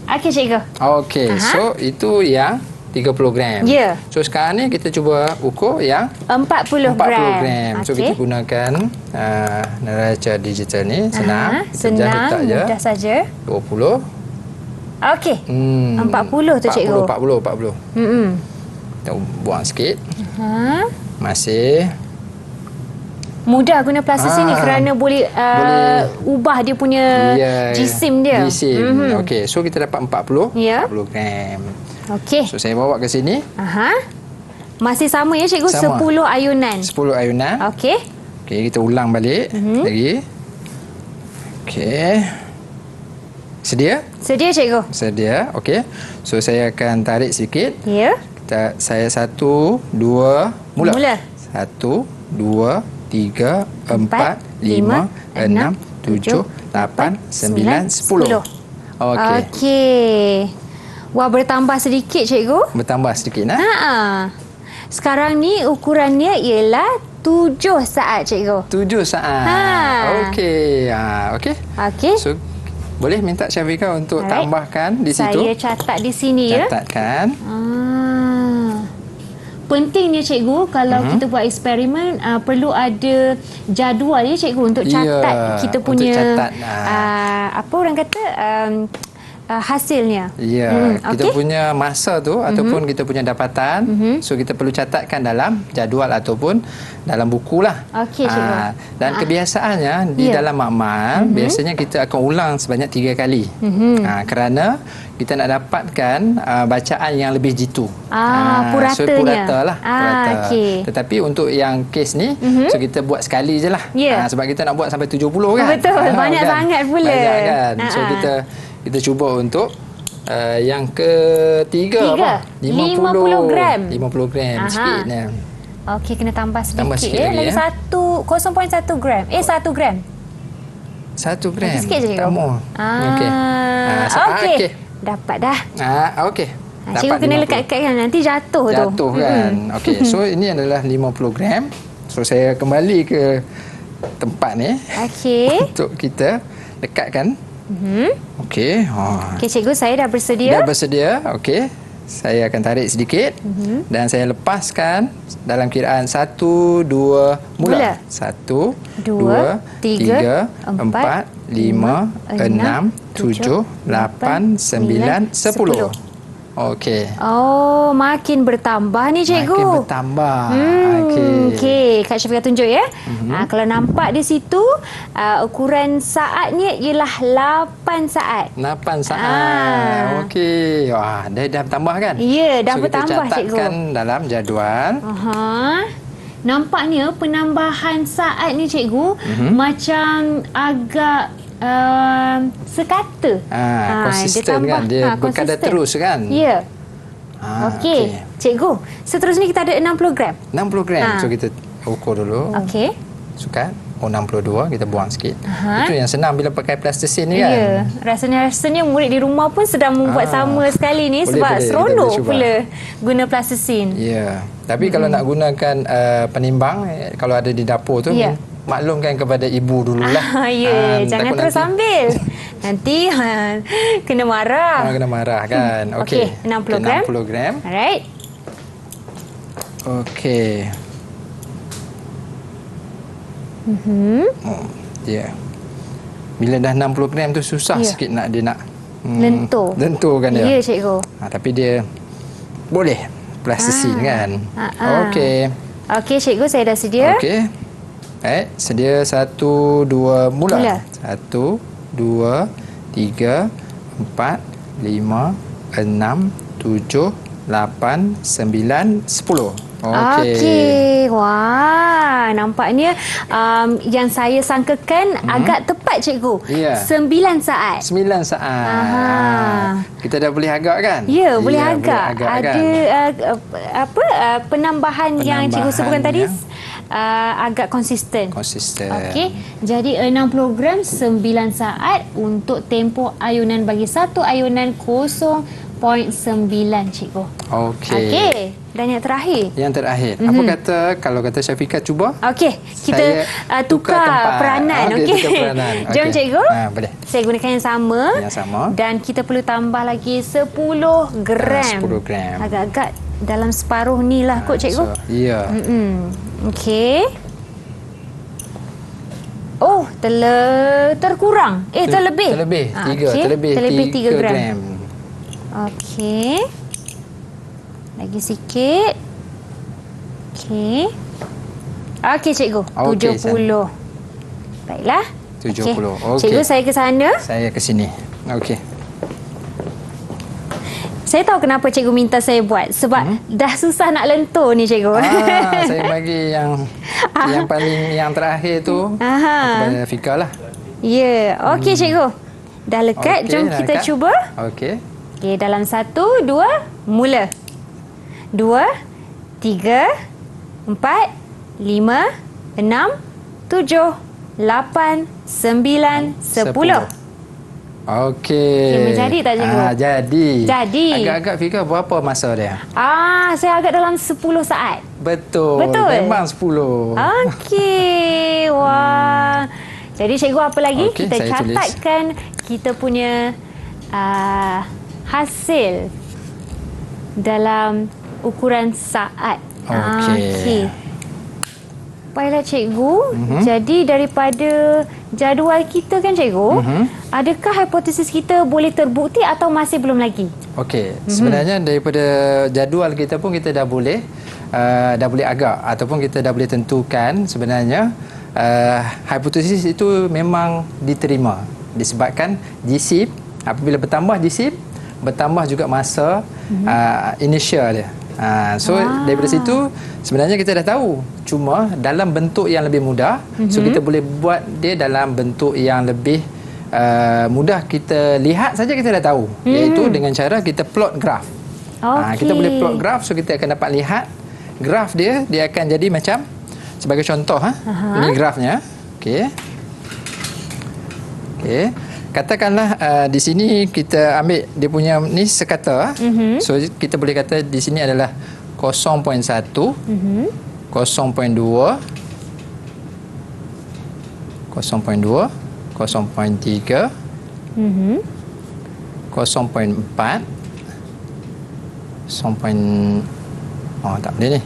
Okey, cikgu. Okey, so itu yang 30 gram. Ya. So sekarang ni kita cuba ukur yang 40 gram. So kita gunakan neraca digital ni. Senang. Senang, mudah saja. 20. Okey. 40 tu cikgu. 40. Kita buang sikit. Masih. Mudah guna plastik ni kerana boleh ubah dia punya jisim dia. Okey, so kita dapat 40 gram. Okey. So saya bawa ke sini. Masih sama ya cikgu, sama. 10 ayunan. 10 ayunan. Okey. Okey, kita ulang balik lagi. Okey. Sedia? Sedia cikgu. Sedia. Okey. So saya akan tarik sedikit. Ya. Saya 1 2 mula. 1 2 3, 4, 5, 6, 7, 8, 9, 10. Okey. Wah, bertambah sedikit cikgu. Bertambah sedikit, Sekarang ni ukurannya ialah 7 saat cikgu. 7 saat. Okey. Okey. So, boleh minta Syafiqah untuk tambahkan di situ. Saya catat di sini ya. Catatkan. Pentingnya cikgu kalau kita buat eksperimen perlu ada jadual ya cikgu untuk catat kita punya apa orang kata hasilnya. Ya, kita punya masa tu ataupun kita punya dapatan, so kita perlu catatkan dalam jadual ataupun dalam bukulah. Okey, cikgu. Dan kebiasaannya di dalam makmal biasanya kita akan ulang sebanyak 3 kali. Kerana kita nak dapatkan bacaan yang lebih jitu. Puratanya. So purata lah. Okay. Tetapi untuk yang kes ni, so kita buat sekali je lah. Sebab kita nak buat sampai 70 kan. Betul, banyak sangat pula. Banyak kan. So kita cuba untuk yang ketiga apa? 50 gram. 50 gram sikit ni. Okey, kena tambah sedikit. Tambah sikit lagi, lagi 0.1 gram. 1 gram. 1 gram. Lagi sikit je. Tak mau. Okey. Okey. Dapat dah. Okey. Cikgu kena lekat-lekatkan nanti jatuh tu. Jatuh kan. Okey, so ini adalah 50 gram. So saya kembali ke tempat ni. Okey. Untuk kita lekatkan. Okey. Okey cikgu, saya dah bersedia. Dah bersedia. Okey. Saya akan tarik sedikit dan saya lepaskan dalam kiraan 1 2 mula. 1 2 3 4 5 6 7 8 9 10. Okey. Oh, makin bertambah ni cikgu. Makin bertambah. Okey, Kak Syafiqah tunjuk ya. Kalau nampak di situ, ukuran saatnya ialah 8 saat. 8 saat. Okey. Wah, dah bertambah kan? Ya, dah bertambah cikgu. Kita catatkan dalam jadual. Nampaknya penambahan saat ni cikgu macam agak sekata. Konsisten kan? Dia berkadar terus kan? Ya. Okey. Cikgu, seterusnya kita ada 60 gram. 60 gram. So kita ukur dulu. Okey. Sukat. 62, kita buang sikit. Itu yang senang bila pakai plastisin ni kan? Ya. Rasanya murid di rumah pun sedang membuat sama sekali ni sebab seronok pula guna plastisin. Ya. Tapi kalau nak gunakan penimbang, kalau ada di dapur tu, maklumkan kepada ibu dululah. Jangan terus ambil. Nanti kena marah. Kena marah kan. Okey. 60 gram. 60 gram. Alright. Okey. Bila dah 60 gram tu susah sikit nak dia nak lenturkan dia. Ya cikgu. Tapi dia boleh plastisin kan. Okey. Okey cikgu, saya dah sedia. Okey. Sedia 1 2 mula. 1 2 3 4 5 6 7 8 9 10. Okey. Wah, nampaknya yang saya sangkakan agak tepat cikgu. 9 saat. 9 saat. Kita dah boleh agak kan? Ya, boleh agak. Ada penambahan yang cikgu sebutkan tadi agak konsisten. Okey. Jadi 60 gram 9 saat untuk tempoh ayunan bagi satu ayunan 0.1 cikgu. Okey. Okey. Dan yang terakhir. Yang terakhir. Apa kata kalau kata Syafiqah cuba? Okey, kita tukar peranan. Okey. Tukar peranan. Jom cikgu. Boleh. Saya gunakan yang sama. Yang sama. Dan kita perlu tambah lagi 10 gram. 10 gram. Agak-agak dalam separuh ni lah kot cikgu. Ya. Okey. Oh, terkurang. Terlebih. Terlebih. Okey. Terlebih 3 gram. Okey. Lagi sikit. Okey. Okey, cikgu. Okey, 70. Baiklah. 70. Okey. Cikgu, saya ke sana. Saya ke sini. Okey. Saya tahu kenapa cikgu minta saya buat. Sebab dah susah nak lentur ni, cikgu. Saya bagi yang paling yang terakhir tu kepada Fika lah. Ya. Okey, cikgu. Dah lekat. Okey, Jom dah kita lekat. cuba. Okey. Okey, dalam 1, 2, mula. 2, 3, 4, 5, 6, 7, 8, 9, 10. Okey. Menjadi tak, cikgu? Jadi. Jadi. Agak-agak Fika berapa masa dia? Saya agak dalam 10 saat. Betul. Memang 10. Okey. Wah. Jadi cikgu, apa lagi? Okey, Kita saya catatkan kita punya hasil dalam ukuran saat. Okey. Baiklah cikgu. Jadi daripada jadual kita kan cikgu, adakah hipotesis kita boleh terbukti atau masih belum lagi? Okey, sebenarnya daripada jadual kita pun kita dah boleh agak ataupun kita dah boleh tentukan sebenarnya hipotesis itu memang diterima disebabkan GSIP, apabila bertambah GSIP bertambah juga masa initial dia. So daripada situ sebenarnya kita dah tahu, cuma dalam bentuk yang lebih mudah. So kita boleh buat dia dalam bentuk yang lebih mudah kita lihat saja, kita dah tahu, iaitu dengan cara kita plot graf. Kita boleh plot graf, so kita akan dapat lihat graf dia akan jadi macam sebagai contoh ini grafnya. Okey. Katakanlah di sini kita ambil dia punya ni sekata. So kita boleh kata di sini adalah 0.1, 0.2, 0.2, 0.4, 0.3, 0.4, tak boleh ni.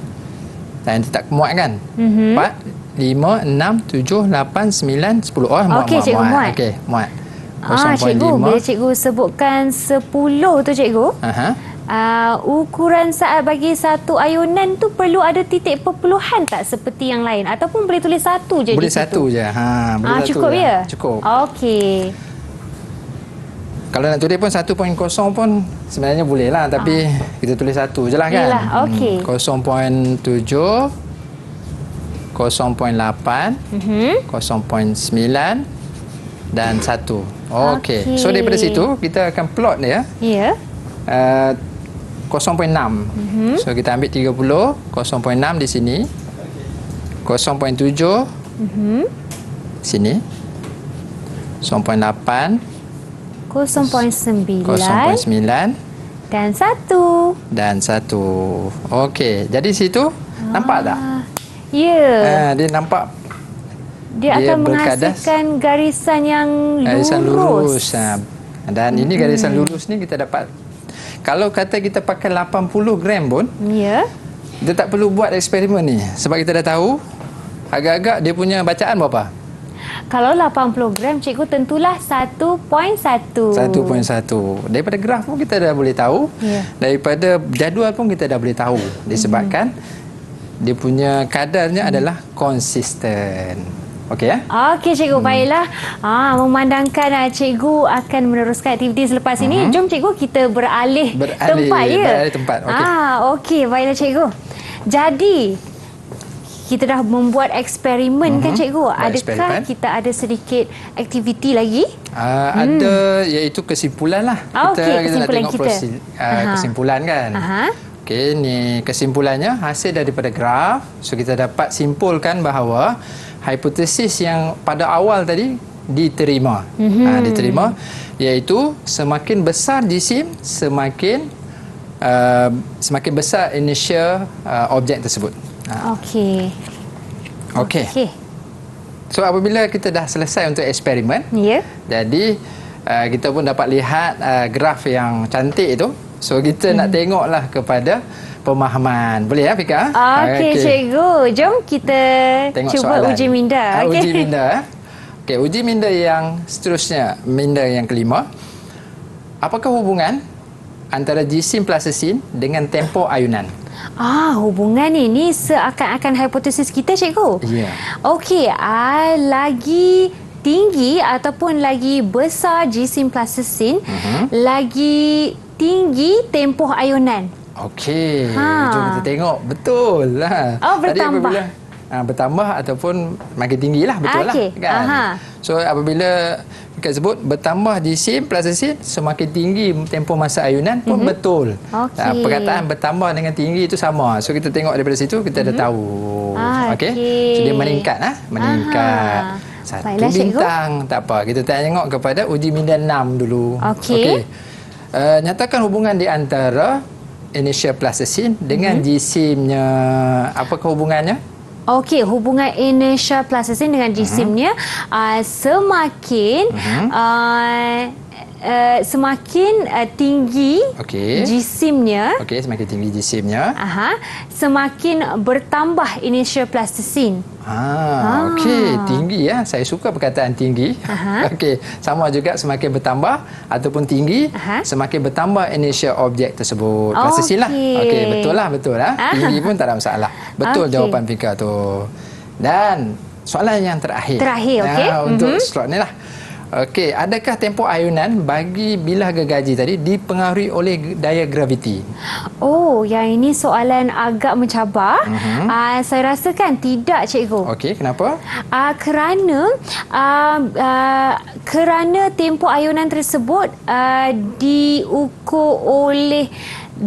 Nanti tak muat kan? 4, 5, 6, 7, 8, 9, 10. Muat. Okey, muat. 0.5. Cikgu, bila cikgu sebutkan 10 tu cikgu, ukuran saat bagi satu ayunan tu perlu ada titik perpuluhan tak seperti yang lain? Ataupun boleh tulis satu je? Boleh satu je. Boleh cukup satu ya? Cukup. Okey. Kalau nak tulis pun 1.0 pun sebenarnya boleh lah. Tapi kita tulis satu je lah kan? Yalah, okey. 0.7, 0.8, 0.9 dan 1. Okey. So daripada situ kita akan plot dia. Ya. 0.6. So kita ambil 30, 0.6 di sini. 0.7 sini. 0.8, 0.9 dan 1. Okey. Jadi situ nampak tak? Ya. Dia nampak. Dia akan menghasilkan garisan yang lurus. Garisan lurus. Dan ini garisan lurus ni kita dapat. Kalau kata kita pakai 80 gram pun, kita tak perlu buat eksperimen ni. Sebab kita dah tahu agak-agak dia punya bacaan berapa. Kalau 80 gram, cikgu tentulah 1.1. 1.1. Daripada graf pun kita dah boleh tahu. Daripada jadual pun kita dah boleh tahu. Disebabkan dia punya kadarnya adalah konsisten. Okey ya? Okey cikgu, baiklah. Memandangkan cikgu akan meneruskan aktiviti selepas ini, jom cikgu kita beralih tempat ya. Beralih tempat. Okey. Okey, baiklah cikgu. Jadi kita dah membuat eksperimen kan cikgu? Adakah kita ada sedikit aktiviti lagi? Ada, iaitu kesimpulan lah. Okey, kita nak tengok kita. Kesimpulan kan. Okey, ni kesimpulannya hasil daripada graf. So kita dapat simpulkan bahawa hipotesis yang pada awal tadi diterima. Diterima, iaitu semakin besar jisim, semakin besar initial objek tersebut. Okey. Okey. So apabila kita dah selesai untuk eksperimen, jadi kita pun dapat lihat graf yang cantik itu. So kita nak tengoklah kepada pemahaman. Boleh ya, Fika? Okey, cikgu. Jom kita tengok cuba soalan. uji minda. Uji minda. Okey, uji minda yang seterusnya, minda yang kelima. Apakah hubungan antara jisim plastisin dengan tempoh ayunan? Hubungan ini seakan-akan hipotesis kita, cikgu. Ya. Okey, lagi tinggi ataupun lagi besar jisim plastisin, lagi tinggi tempoh ayunan. Okey, jom kita tengok. Betul lah. Bertambah. Tadi apabila bertambah ataupun makin tinggilah, betul lah kan. So apabila kita sebut bertambah jisim plastisin, semakin tinggi tempoh masa ayunan pun betul. Perkataan bertambah dengan tinggi itu sama. So kita tengok daripada situ kita dah tahu. Okey. So dia meningkat meningkat. Satu Baiklah, bintang, tak apa. Kita tengok kepada uji minda 6 dulu. Okey. Nyatakan hubungan di antara initial plastisin dengan jisimnya. Apakah hubungannya? Okey, hubungan initial plastisin dengan jisimnya semakin tinggi jisimnya. Okey, semakin tinggi jisimnya. Semakin bertambah initial plastisin. Okey, tinggi ya. Saya suka perkataan tinggi. Okey, sama juga semakin bertambah ataupun tinggi, semakin bertambah initial objek tersebut. Plastisin lah. Okey, betul lah. Tinggi pun tak ada masalah. Betul jawapan Fika tu. Dan soalan yang terakhir. Okey. Untuk slot ni lah. Okey, adakah tempoh ayunan bagi bilah gergaji tadi dipengaruhi oleh daya graviti? Yang ini soalan agak mencabar. Saya rasakan tidak, cikgu. Okey, kenapa? Kerana tempoh ayunan tersebut diukur oleh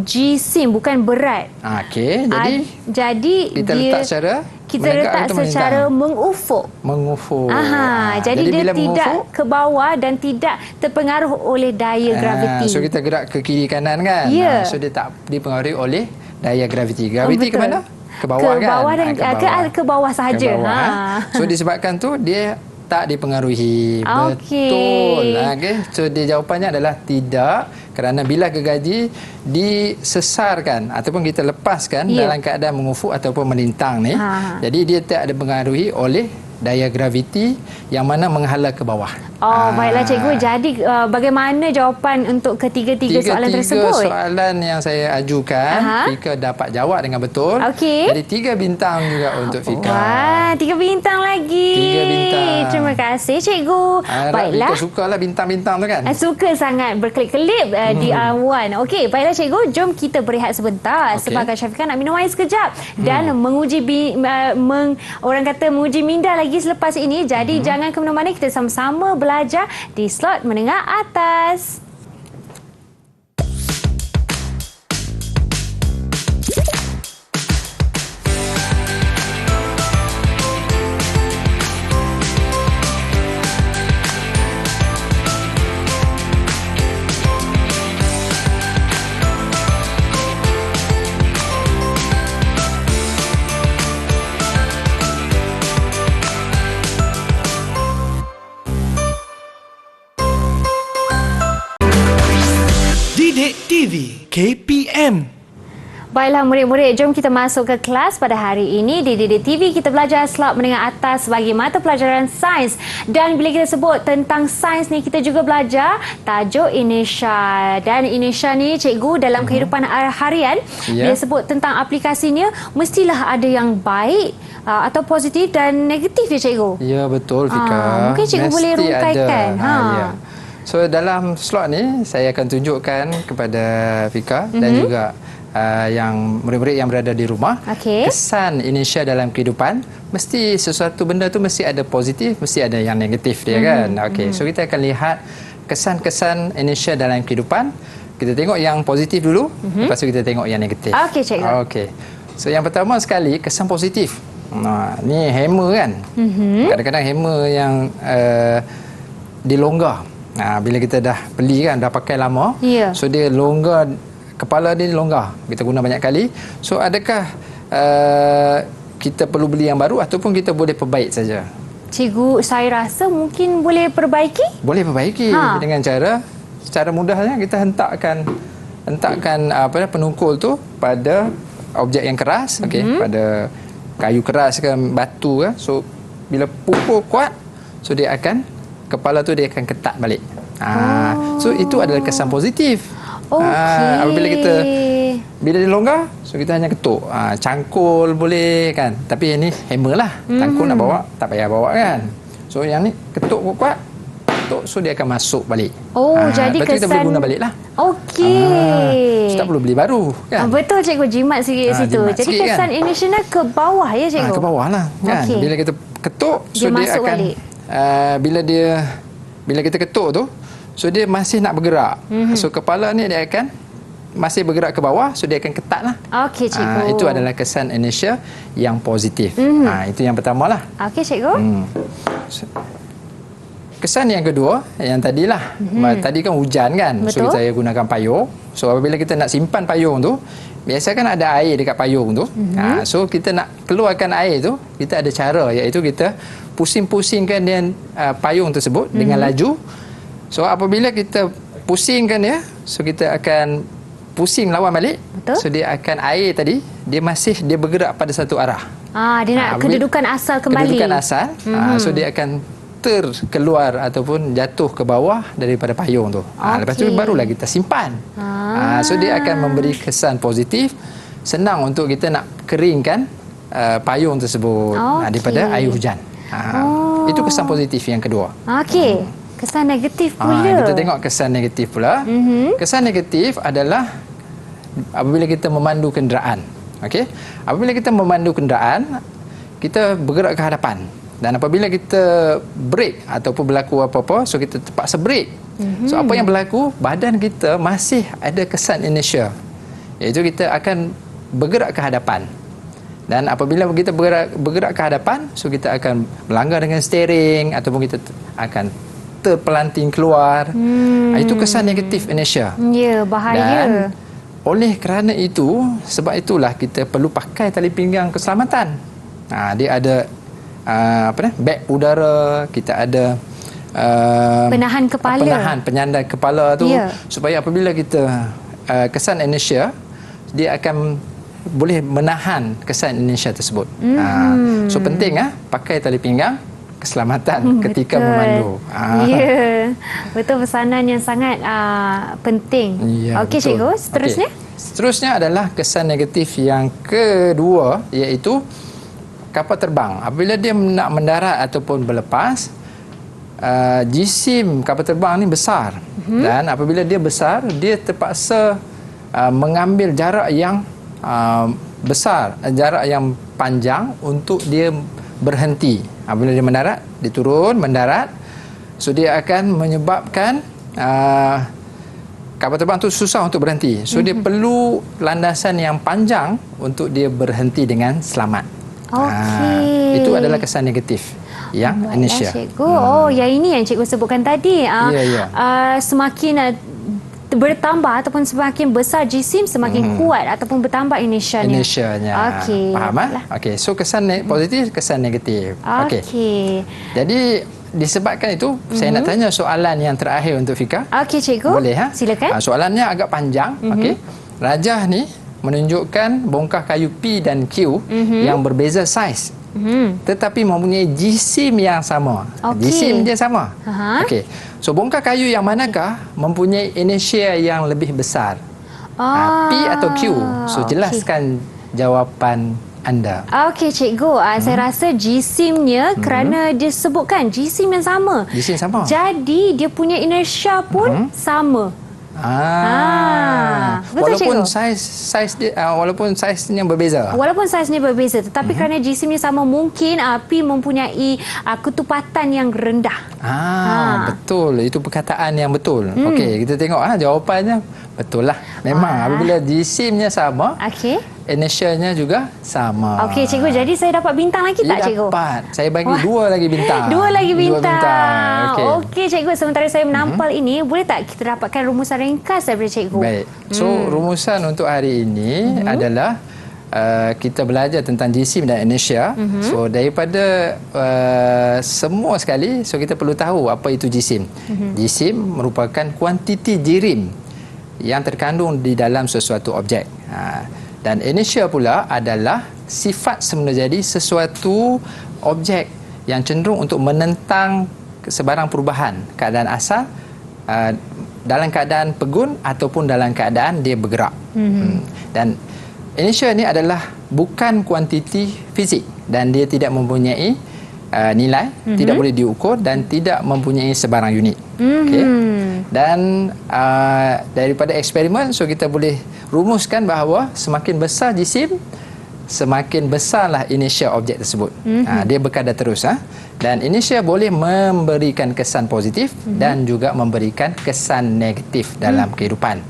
jisim, bukan berat. Okey, jadi kita letak secara mengufuk. Jadi dia tidak ke bawah dan tidak terpengaruh oleh daya graviti. So kita gerak ke kiri kanan kan? So dia tak dipengaruhi oleh daya graviti. Graviti ke mana? Ke bawah kan? Ke bawah sahaja. So disebabkan tu dia tak dipengaruhi. Betul. So dia jawapannya adalah tidak, kerana bilah gergaji disesarkan ataupun kita lepaskan dalam keadaan mengufuk ataupun melintang ni. Jadi dia tak dipengaruhi oleh daya graviti yang mana menghala ke bawah. Baiklah, cikgu. Jadi bagaimana jawapan untuk ketiga-tiga soalan tersebut? Tiga soalan yang saya ajukan, Fika dapat jawab dengan betul. Jadi 3 bintang juga untuk Fika. 3 bintang lagi. 3 bintang. Terima kasih, cikgu. Baiklah. Fika sukalah bintang-bintang tu kan? Suka sangat berkelip-kelip di awan. Okey, baiklah, cikgu. Jom kita berehat sebentar. Sebab Syafiqah nak minum air sekejap. Dan menguji orang kata menguji minda lagi selepas ini. Jadi jangan ke mana-mana, kita sama-sama belajar di slot menengah atas. Didik TV KPM. Baiklah murid-murid, jom kita masuk ke kelas pada hari ini. Di Didik TV kita belajar slot menengah atas bagi mata pelajaran sains. Dan bila kita sebut tentang sains ni, kita juga belajar tajuk inisial. Dan inisial ni cikgu dalam kehidupan harian, bila sebut tentang aplikasinya, mestilah ada yang baik atau positif dan negatif ya cikgu? Ya, betul Fika. Mungkin cikgu boleh rungkaikan. So dalam slot ni saya akan tunjukkan kepada Fika dan juga yang murid-murid yang berada di rumah, kesan inisial dalam kehidupan. Mesti sesuatu benda tu mesti ada positif, mesti ada yang negatif dia kan. So kita akan lihat kesan-kesan inisial dalam kehidupan. Kita tengok yang positif dulu, lepas tu kita tengok yang negatif. Okey, cikgu. So yang pertama sekali, kesan positif. Ni hammer kan. Kadang-kadang hammer yang dilonggar. Bila kita dah beli kan, dah pakai lama, so dia longgar, kepala dia longgar. Kita guna banyak kali. So adakah kita perlu beli yang baru ataupun kita boleh perbaik saja? Cikgu, saya rasa mungkin boleh perbaiki? Boleh perbaiki dengan secara mudahnya kita hentakkan penukul tu pada objek yang keras, pada kayu keras ke batu ke. So bila pukul kuat, so dia akan, kepala tu dia akan ketat balik. So itu adalah kesan positif. Apabila bila dia longgar, so kita hanya ketuk. Cangkul boleh kan. Tapi yang ni hammer lah. Cangkul nak bawa, tak payah bawa kan. So yang ni ketuk kuat, ketuk, so dia akan masuk balik. Jadi lepas tu kita boleh guna balik lah. So tak perlu beli baru kan. Betul cikgu, jimat sikit situ. Jadi kesan kan? initialnya ke bawah ya cikgu? Ke bawah lah kan. Bila kita ketuk, so dia akan balik. Bila kita ketuk tu, so dia masih nak bergerak. So kepala ni dia akan masih bergerak ke bawah, so dia akan ketat lah. Okey cikgu. Itu adalah kesan initial yang positif. Itu yang pertama lah. Okey cikgu. Kesan yang kedua, yang tadilah. Tadi kan hujan kan. Betul. So saya gunakan payung. So apabila kita nak simpan payung tu, biasa kan ada air dekat payung tu. So kita nak keluarkan air tu, kita ada cara, iaitu kita pusing-pusingkan dia payung tersebut dengan laju. So apabila kita pusingkan dia, so kita akan pusing lawan balik. Betul. So dia akan, air tadi dia bergerak pada satu arah. Dia nak kedudukan asal kembali. Kedudukan asal. So dia akan terkeluar ataupun jatuh ke bawah daripada payung tu. Lepas tu barulah kita simpan. So dia akan memberi kesan positif. Senang untuk kita nak keringkan payung tersebut daripada air hujan. Itu kesan positif yang kedua. Kesan negatif pula. Kita tengok kesan negatif pula. Kesan negatif adalah apabila kita memandu kenderaan. Apabila kita memandu kenderaan, kita bergerak ke hadapan. Dan apabila kita brake ataupun berlaku apa-apa, so kita terpaksa brake. So apa yang berlaku, badan kita masih ada kesan inertia, iaitu kita akan bergerak ke hadapan. Dan apabila kita bergerak ke hadapan, so kita akan melanggar dengan steering ataupun kita akan terpelanting keluar. Itu kesan negatif inertia. Bahaya. Dan oleh kerana itu, sebab itulah kita perlu pakai tali pinggang keselamatan. Dia ada beg udara, kita ada penahan kepala, penyandai kepala tu, supaya apabila kita kesan inertia, dia akan boleh menahan kesan inertia tersebut. So penting pakai tali pinggang keselamatan ketika memandu. Betul, pesanan yang sangat penting. Okey cikgu, seterusnya? Seterusnya adalah kesan negatif yang kedua, iaitu kapal terbang. Apabila dia nak mendarat ataupun berlepas, jisim kapal terbang ni besar. Dan apabila dia besar, dia terpaksa mengambil jarak yang besar, jarak yang panjang untuk dia berhenti. Apabila dia mendarat, dia turun, mendarat. So dia akan menyebabkan kapal terbang tu susah untuk berhenti. So dia perlu landasan yang panjang untuk dia berhenti dengan selamat. Itu adalah kesan negatif yang initial. Cikgu, yang ini yang cikgu sebutkan tadi. Semakin bertambah ataupun semakin besar jisim, semakin kuat ataupun bertambah initialnya. Faham? So kesan positif, kesan negatif. Jadi disebabkan itu, saya nak tanya soalan yang terakhir untuk Fika. Cikgu. Boleh? Silakan. Soalannya agak panjang. Rajah ni menunjukkan bongkah kayu P dan Q yang berbeza saiz, tetapi mempunyai jisim yang sama. Jisim dia sama. So bongkah kayu yang manakah mempunyai inertia yang lebih besar? P atau Q? So jelaskan jawapan anda. Cikgu, saya rasa jisimnya, kerana dia sebutkan jisim yang sama. Jisim sama. Jadi dia punya inertia pun sama. Walaupun saiz dia, walaupun saiznya berbeza. Tetapi kerana jisimnya sama, mungkin P mempunyai ketupatan yang rendah. Betul, itu perkataan yang betul. Okey, kita tengok jawapannya betul lah. Memang apabila jisimnya sama, initialnya juga sama. Okey, cikgu, jadi saya dapat bintang lagi tak, cikgu? Dapat. Saya bagi 2 lagi bintang. 2 lagi bintang. Okey. Okey, cikgu, sementara saya menampal ini, boleh tak kita dapatkan rumusan ringkas daripada cikgu? Baik. So, rumusan untuk hari ini adalah kita belajar tentang jisim dan inertia. So, daripada semua sekali, so kita perlu tahu apa itu jisim. Jisim merupakan kuantiti jirim yang terkandung di dalam sesuatu objek. Dan inertia pula adalah sifat semula jadi sesuatu objek yang cenderung untuk menentang sebarang perubahan keadaan asal dalam keadaan pegun ataupun dalam keadaan dia bergerak. Dan inertia ini adalah bukan kuantiti fizik dan dia tidak mempunyai nilai, tidak boleh diukur dan tidak mempunyai sebarang unit. Okay? Dan daripada eksperimen, so kita boleh rumuskan bahawa semakin besar jisim, semakin besarlah inertia objek tersebut. Dia berkadar terus. Dan inertia boleh memberikan kesan positif dan juga memberikan kesan negatif dalam kehidupan.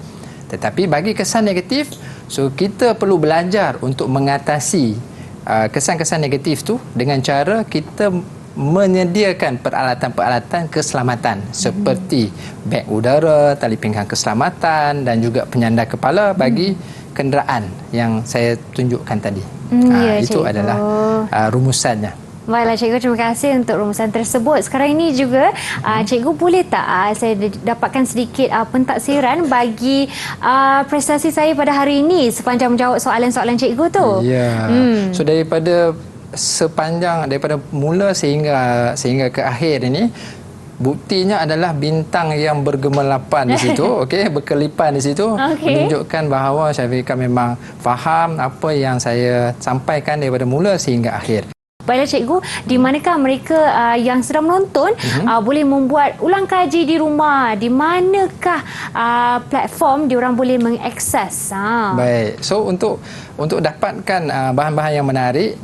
Tetapi bagi kesan negatif, so kita perlu belajar untuk mengatasi kesan-kesan negatif tu dengan cara kita menyediakan peralatan-peralatan keselamatan seperti beg udara, tali pinggang keselamatan dan juga penyandar kepala bagi kenderaan yang saya tunjukkan tadi. Itu cikgu. adalah rumusannya. Baiklah, cikgu, terima kasih untuk rumusan tersebut. Sekarang ini juga, cikgu boleh tak saya dapatkan sedikit pentaksiran bagi prestasi saya pada hari ini sepanjang menjawab soalan-soalan cikgu tu? Ya. So daripada mula sehingga ke akhir ini, buktinya adalah bintang yang bergemelapan di situ, okey, berkelipan di situ, menunjukkan bahawa Syafiqah memang faham apa yang saya sampaikan daripada mula sehingga akhir. Baiklah, cikgu, di manakah mereka yang sedang menonton boleh membuat ulang kaji di rumah? Di manakah platform diorang boleh mengakses? Baik. So untuk dapatkan bahan-bahan yang menarik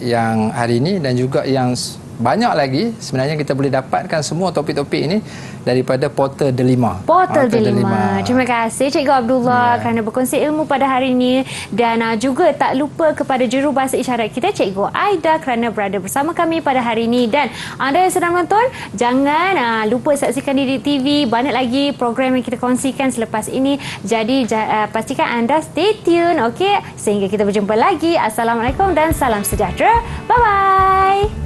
yang hari ini dan juga yang banyak lagi, sebenarnya kita boleh dapatkan semua topik-topik ini daripada portal Delima. Portal Delima. Terima kasih Cikgu Abdullah kerana berkongsi ilmu pada hari ini, dan juga tak lupa kepada jurubahasa isyarat kita Cikgu Aida kerana berada bersama kami pada hari ini. Dan anda yang sedang menonton, jangan lupa saksikan Didik TV, banyak lagi program yang kita kongsikan selepas ini. Jadi pastikan anda stay tune, okey? Sehingga kita berjumpa lagi. Assalamualaikum dan salam sejahtera. Bye bye.